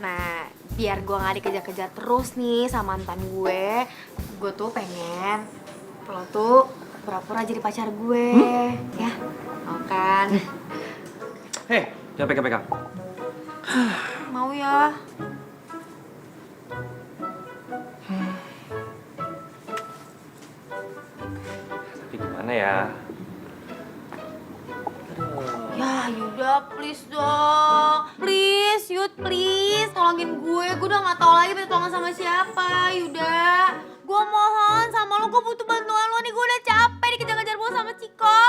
Nah, biar gue gak dikejar-kejar terus nih sama mantan gue tuh pengen lo tuh pura-pura jadi pacar gue. Ya, mau kan? Hei, jangan pegang-pegang. Mau ya? Tapi gimana ya? Ya Yuda, please dong. Please, Yud, please. Tolongin gue udah gak tau lagi minta tolong sama siapa, Yuda. Gue mohon sama lo, gue butuh bantuan lo nih. Gue udah capek dikejar-kejar gue sama Ciko.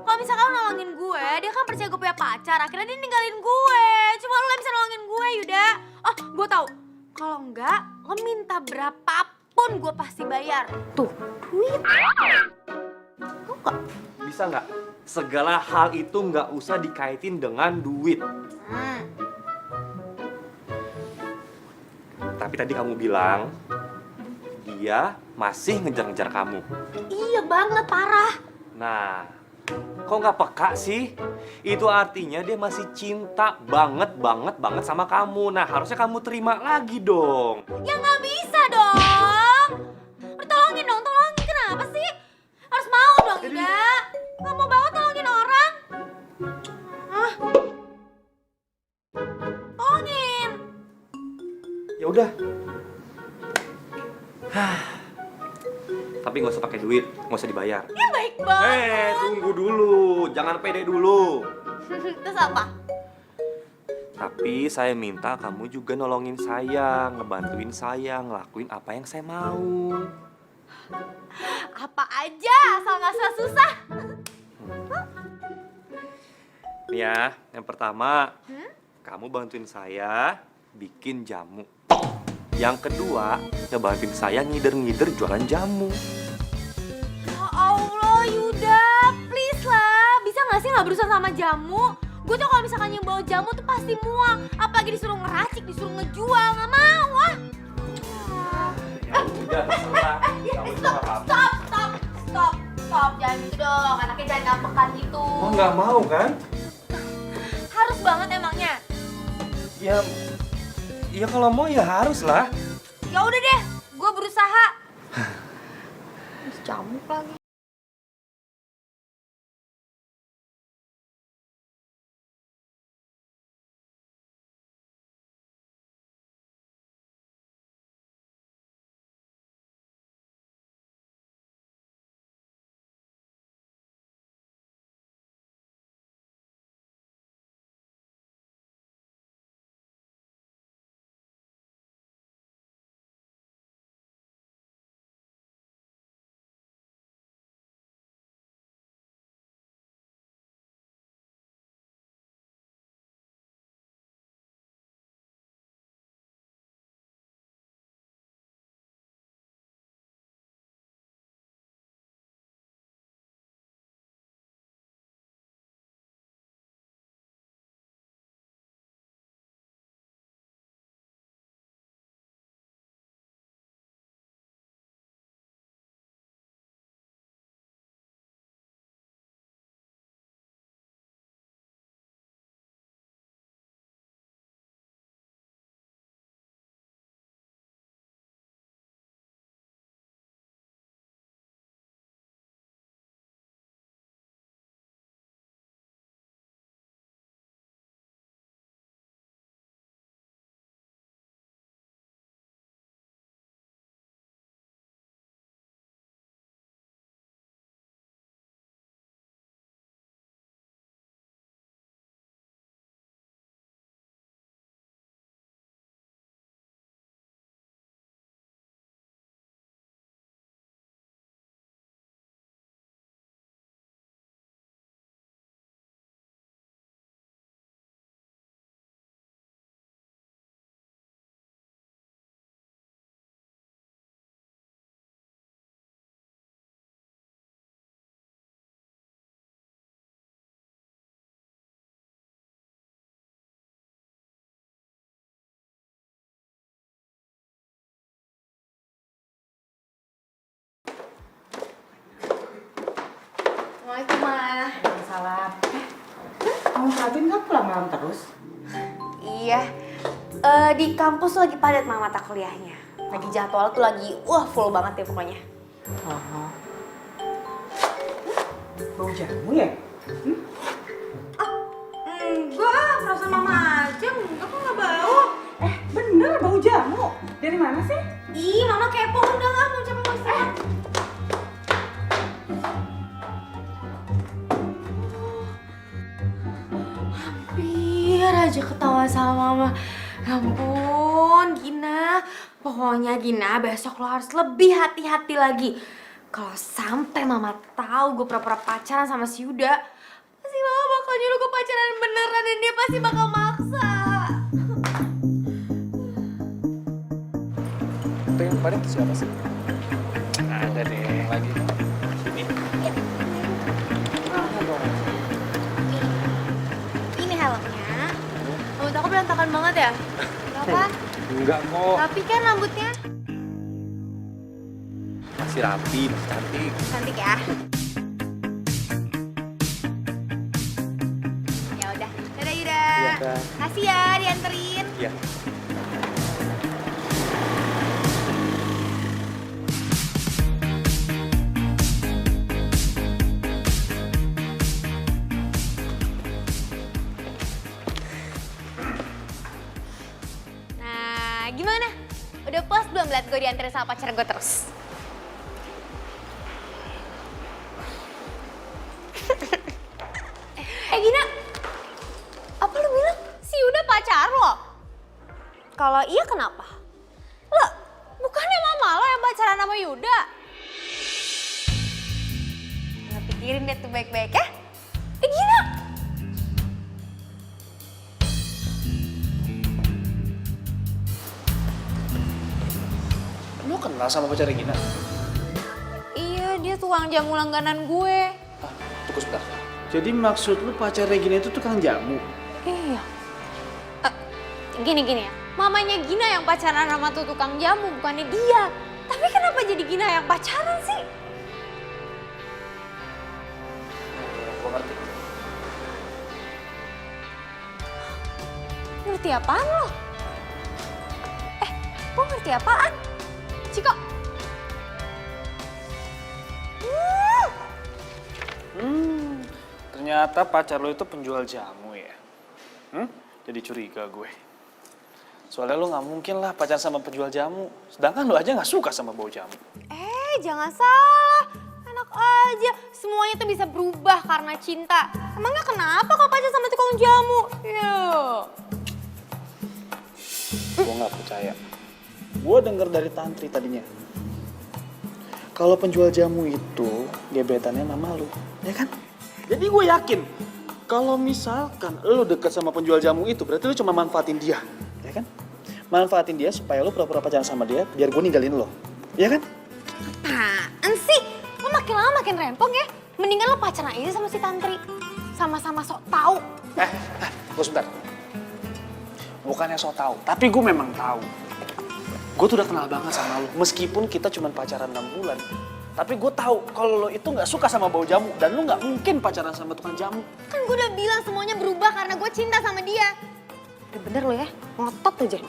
Kalau misalkan lo nolongin gue, dia kan gak percaya gue punya pacar, akhirnya dia ninggalin gue. Cuma lo yang bisa nolongin gue, Yuda. Oh, gue tahu. Kalau enggak, lo minta berapapun gue pasti bayar. Tuh, duit. Mau gak? Bisa nggak? Segala hal itu nggak usah dikaitin dengan duit. Tapi tadi kamu bilang, dia masih ngejar-ngejar kamu. Iya banget, parah. Nah, kok nggak peka sih? Itu artinya dia masih cinta banget sama kamu. Nah, harusnya kamu terima lagi dong. Ya nggak bisa dong. Tolongin dong, tolongin. Kenapa sih? Harus mau dong, Yuda. Nggak mau banget tolongin orang. Hah? Tolongin. Ya udah. Tapi nggak usah pakai duit, nggak usah dibayar. Ya baik banget. Tunggu dulu, jangan pede dulu. Terus apa? Tapi saya minta kamu juga nolongin saya, ngebantuin saya, ngelakuin apa yang saya mau. Apa aja, asal nggak susah-susah. Nih ya, yang pertama, kamu bantuin saya bikin jamu. Yang kedua, ngebantuin saya ngider-ngider jualan jamu. Ya Allah, Yuda, please lah. Bisa nggak sih nggak berusaha sama jamu? Gue tuh kalau misalkan yang bawa jamu tuh pasti muang. Apalagi disuruh ngeracik, disuruh ngejual, nggak mau ah. Ya udah, terserah. Nggak usah apa-apa. Stop, jangan gitu dong. Anaknya jangan ngambekan gitu. Oh, nggak mau kan? Harus banget emangnya. Ya kalau mau ya harus lah. Ya udah deh, gue berusaha. Jamu lagi. Assalamualaikum, Ma. Salam. Kamu Fatin kan pulang malam terus? Iya, di kampus lagi padat Ma mata kuliahnya. Lagi jadwal tuh lagi, full banget deh pokoknya. Oh. Bau jamu ya? Enggak, perasaan Mama aja. Enggak kok nggak bau. Bener bau jamu. Dari mana sih? Ih, Mama kepo. Udah nggak mau capek mau istirahat. Hampir aja ketawa sama Mama. Ya ampun, Gina. Pokoknya Gina, besok lo harus lebih hati-hati lagi. Kalau sampai Mama tahu gue pura-pura pacaran sama si Yuda, pasti Mama bakal bakal nyuruh gue pacaran beneran dan dia pasti bakal maksa. Itu yang kemarin siapa sih? Ada deh. Lagi. Sini. Ini helmnya. Rambut aku berantakan banget ya? Kenapa? Enggak kok. Rapi kan rambutnya? Masih rapi, masih cantik. Cantik ya? Ya udah, dadah Yuda. Iya, Kak. Kasih ya dianterin. Iya. Nah, gimana? Udah puas belum liat gue dianterin sama pacar gue terus? Gina, apa lu bilang si Yuda pacar lo? Kalau iya kenapa? Lo, bukannya mama lo yang pacaran sama Yuda? Nggak pikirin deh tuh baik-baik ya? Gina! Lu kenal sama pacarnya Gina? Iya, dia tukang jamu langganan gue. Ah, tunggu sebentar. Jadi maksud lu pacarnya Gina itu tukang jamu? Iya. Gini ya, mamanya Gina yang pacaran sama tuh tukang jamu, bukannya dia. Tapi kenapa jadi Gina yang pacaran sih? Gua ngerti. Ngerti apaan lo? Lo ngerti apaan? Ciko. Ternyata pacar lo itu penjual jamu ya? Jadi curiga gue. Soalnya lo nggak mungkin lah pacaran sama penjual jamu. Sedangkan lo aja nggak suka sama bau jamu. Jangan salah. Enak aja. Semuanya tuh bisa berubah karena cinta. Emangnya kenapa kalau pacaran sama tukang jamu? Gue nggak percaya. Gue denger dari Tantri tadinya. Kalau penjual jamu itu gebetannya mama lu, ya kan? Jadi gue yakin kalau misalkan lu deket sama penjual jamu itu berarti lu cuma manfaatin dia, ya kan? Manfaatin dia supaya lu pura-pura pacaran sama dia biar gue ninggalin lo, ya kan? Apaan sih? Lo makin lama makin rempong ya. Mendingan lo pacaran aja sama si Tantri. Sama-sama sok tahu. Gue sebentar. Bukannya so tau, tapi gue memang tahu. Gue tuh udah kenal banget sama lo, meskipun kita cuma pacaran 6 bulan. Tapi gue tahu kalau lo itu nggak suka sama bau jamu dan lo nggak mungkin pacaran sama tukang jamu. Kan gue udah bilang semuanya berubah karena gue cinta sama dia. Udah bener lo ya, ngotot aja.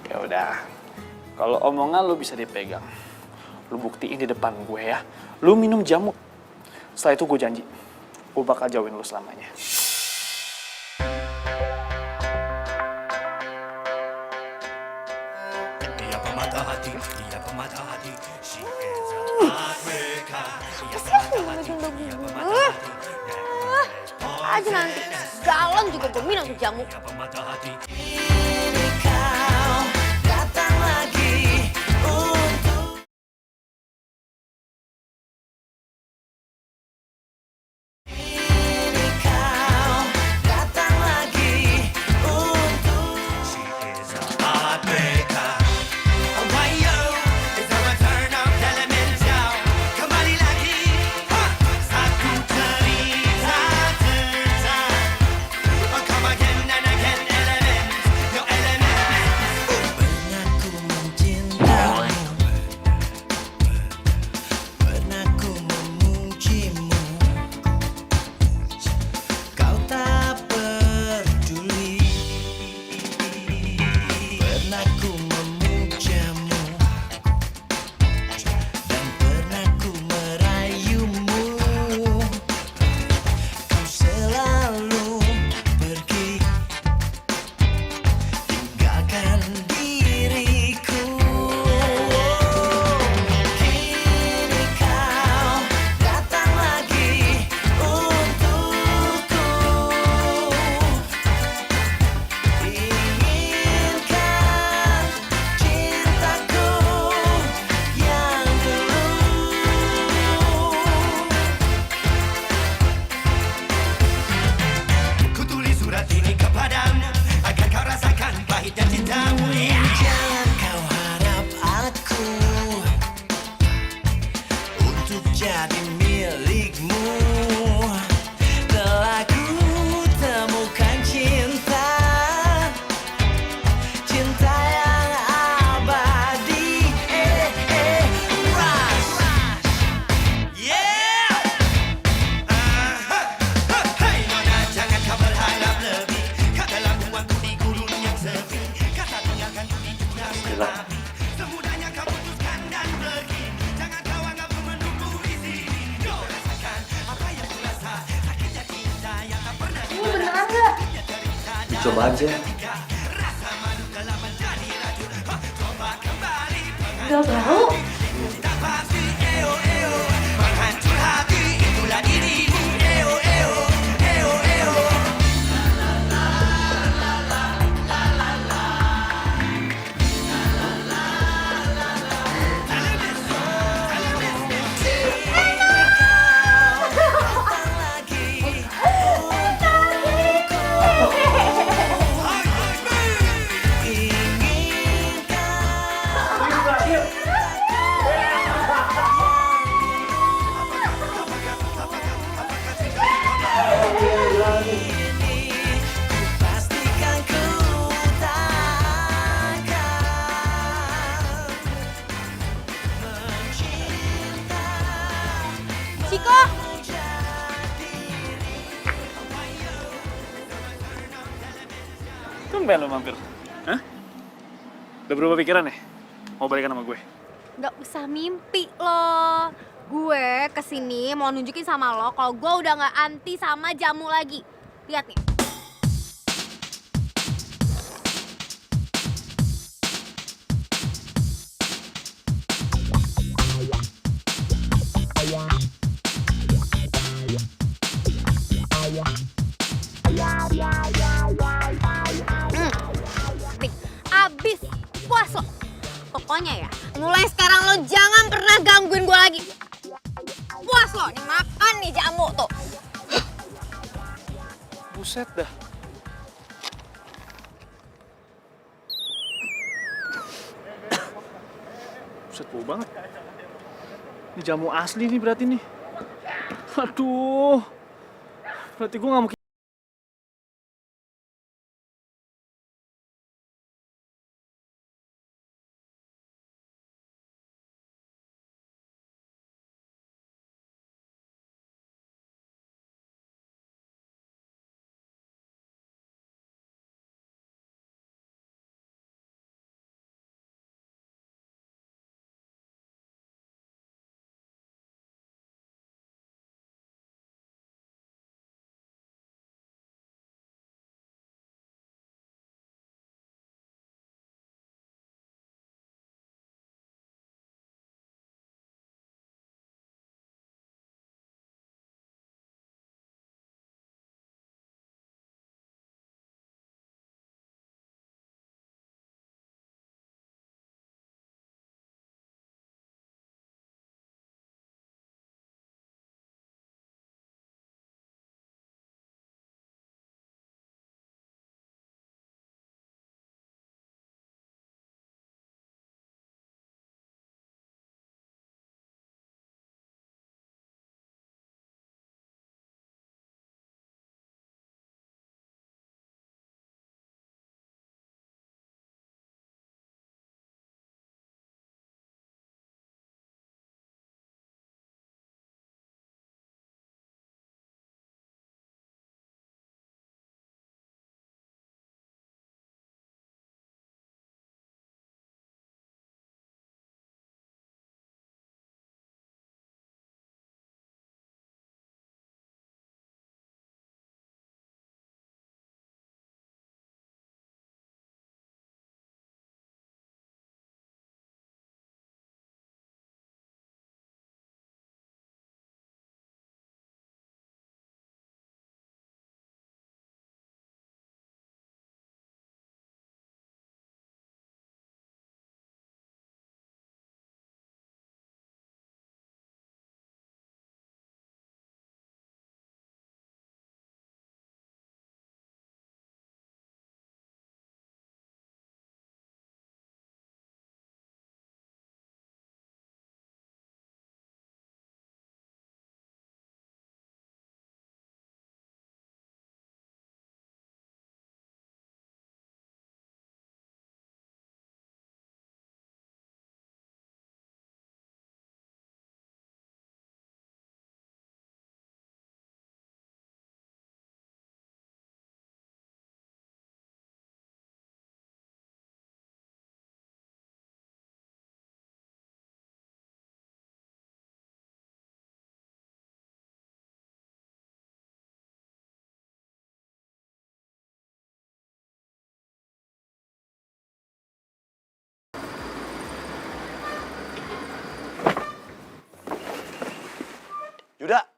Ya udah, kalau omongan lo bisa dipegang, lo buktiin di depan gue ya. Lo minum jamu. Setelah itu gue janji, gue bakal jauhin lo selamanya. Dia pemata hati, dia pemata hati. She is a heartbreaker. Dia Pasti pemata aku hati, ngomongin dia gue. pemata hati. Aja nanti, galon juga gue minum tuh jamu. Dia pemata hati. She is a heartbreaker. Why yo? Is a return of elemental. Kembali lagi. Satu cerita tentang. Come again and again, element. Your element. Coba aja. Gak bau. Ciko, Tumben lo mampir. Hah? Udah berubah pikiran ya? Mau balikan sama gue? nggak usah mimpi lo. Gue kesini mau nunjukin sama lo kalau gue udah nggak anti sama jamu lagi. Lihat nih. Nih, abis puas lo. Pokoknya ya, mulai sekarang lo jangan pernah gangguin gue lagi. Puas lo, nih makan nih jamu tuh. Buset dah. Buset, bau banget. Ini jamu asli nih berarti nih. Aduh. Berarti gue gak mungkin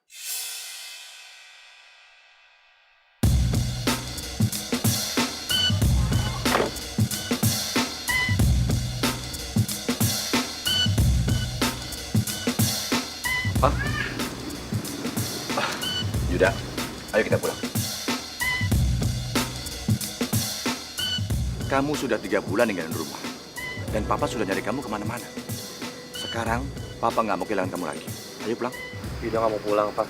Yuda, ayo kita pulang. Kamu sudah 3 bulan ninggalin rumah. Dan Papa sudah nyari kamu kemana-mana. Sekarang, Papa nggak mau kehilangan kamu lagi. Ayo pulang. Yuda nggak mau pulang, Pak.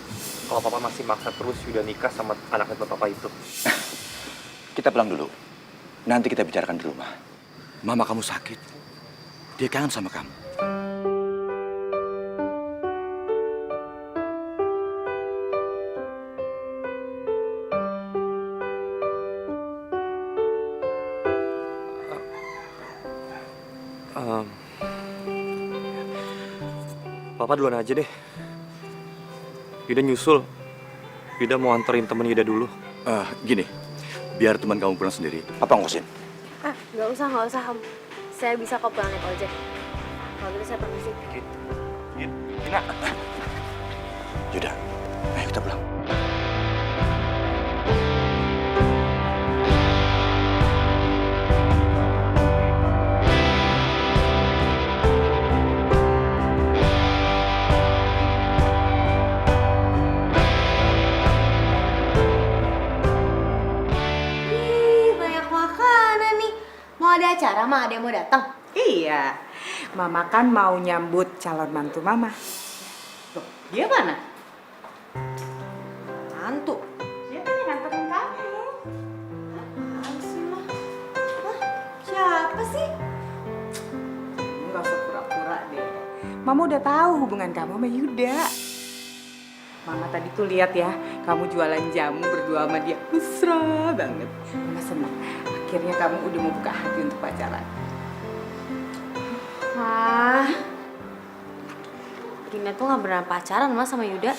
Kalau Papa masih maksa terus Yuda nikah sama anaknya Papa itu. Kita pulang dulu. Nanti kita bicarakan di rumah. Mama kamu sakit. Dia kangen sama kamu. Papa duluan aja deh. Yuda nyusul. Yuda mau anterin temen Yuda dulu. Gini, biar teman kamu pulang sendiri. Papa ngusin. Ah, nggak usah Om. Saya bisa kok pulang naik ojek. Kalau gitu saya permisi. Ina. Yuda, ayo kita pulang. Ih, banyak makanan nih. Mau ada acara, ada yang mau datang? Iya, Mama kan mau nyambut calon mantu Mama. Loh, dia mana? Mantu. Dia kan yang nganterin kamu. Apaan sih, Ma? Hah? Siapa sih? Kamu gak usah pura-pura deh. Mama udah tahu hubungan kamu sama Yuda. Mama tadi tuh lihat ya, kamu jualan jamu berdua sama dia. Mesra banget. Mama senang. Akhirnya kamu udah mau buka hati untuk pacaran. Ah, Gina tuh gak beneran pacaran Mas sama Yuda.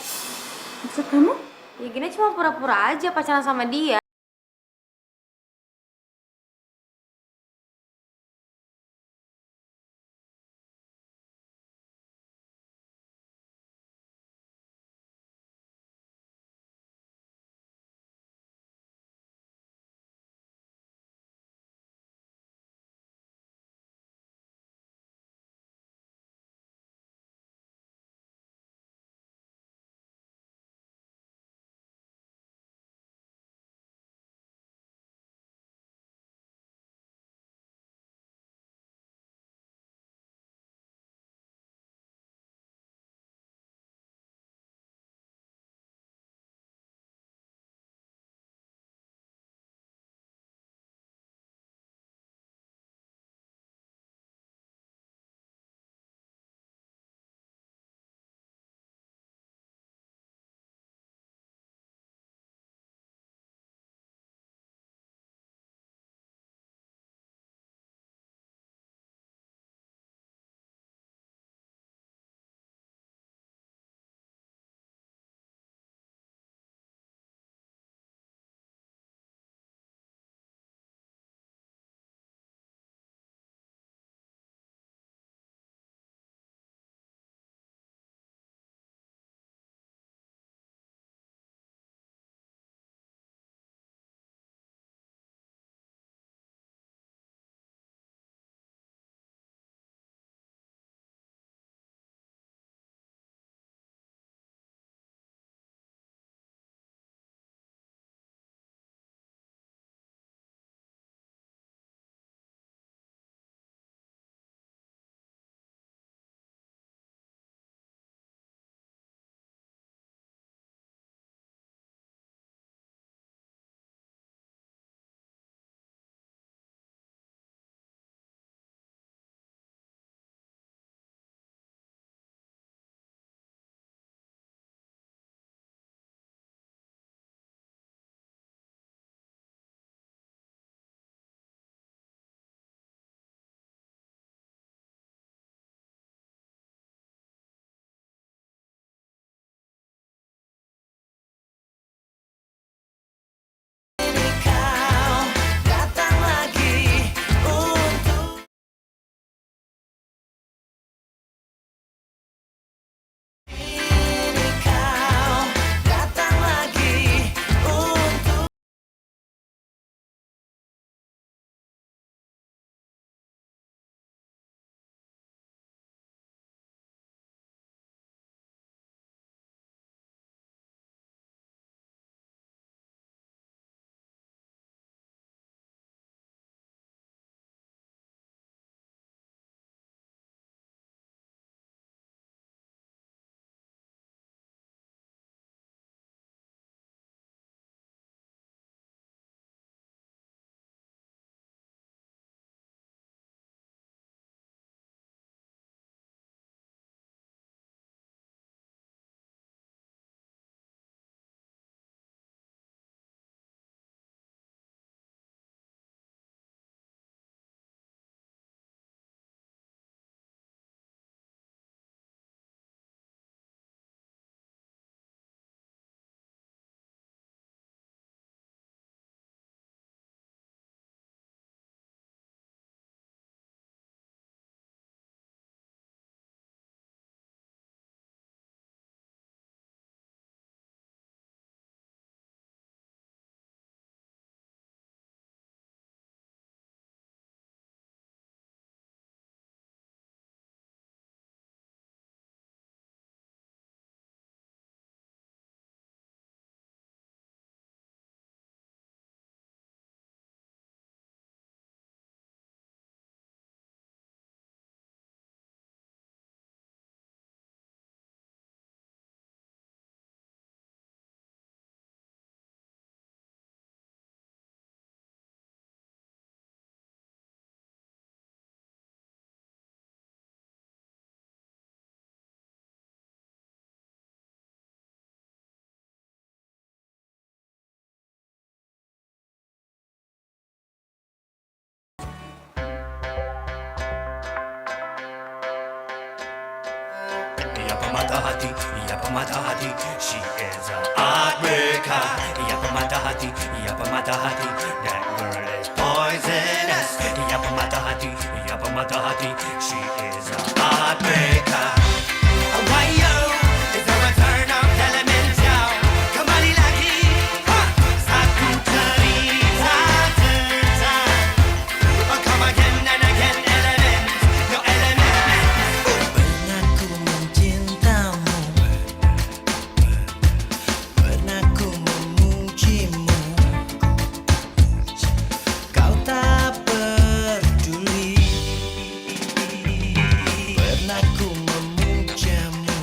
Maksud kamu? Ya Gina cuma pura-pura aja pacaran sama dia. pemata hati. She is a heartbreaker. Ia pemata hati, ia pemata hati. That girl is poisonous. Ia pemata hati, ia pemata hati. She is a heartbreaker. Why yo? Is there a turn of elemental? Kembali lagi, satu cerita tentang. Oh, come again and again, element, no element. Pernah ku mencintamu, pernah ku memujimu. Kau tak peduli. Pernah ku memujamu.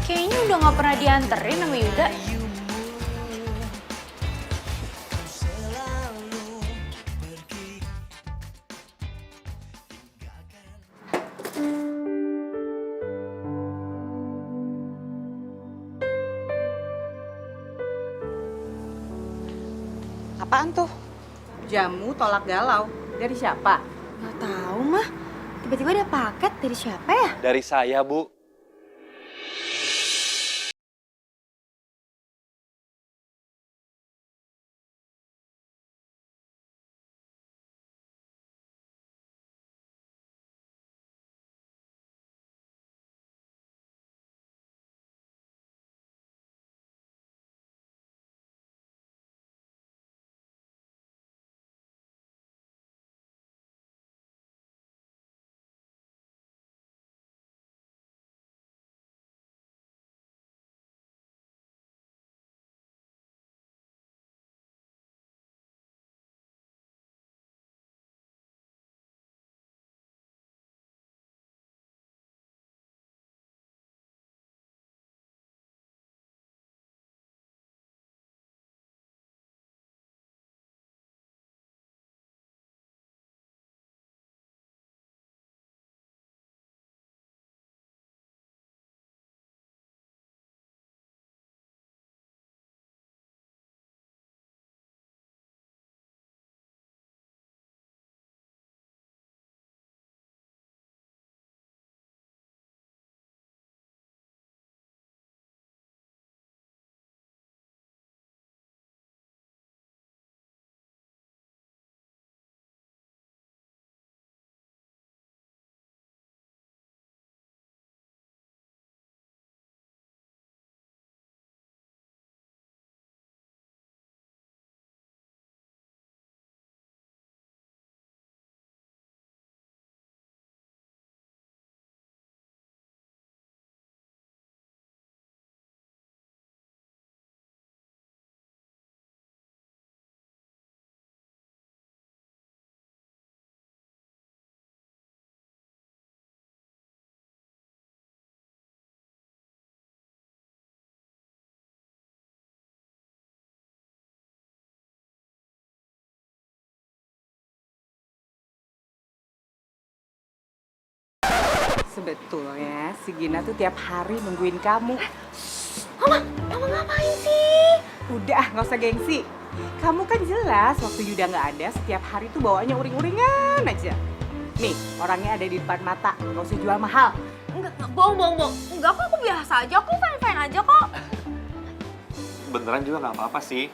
Kayaknya udah gak pernah dianterin sama Yuda. Apaan tuh? Jamu tolak galau. Dari siapa? Nggak tahu mah. Tiba-tiba ada paket dari siapa ya? Dari saya, Bu. Sebetulnya si Gina tuh tiap hari nungguin kamu. Mama ngapain sih? Udah, nggak usah gengsi. Kamu kan jelas waktu Yuda nggak ada, setiap hari tuh bawaannya uring-uringan aja. Nih, orangnya ada di depan mata, nggak usah jual mahal. Enggak, bohong. Enggak kok, aku biasa aja, aku fine-fine aja kok. Beneran juga nggak apa-apa sih.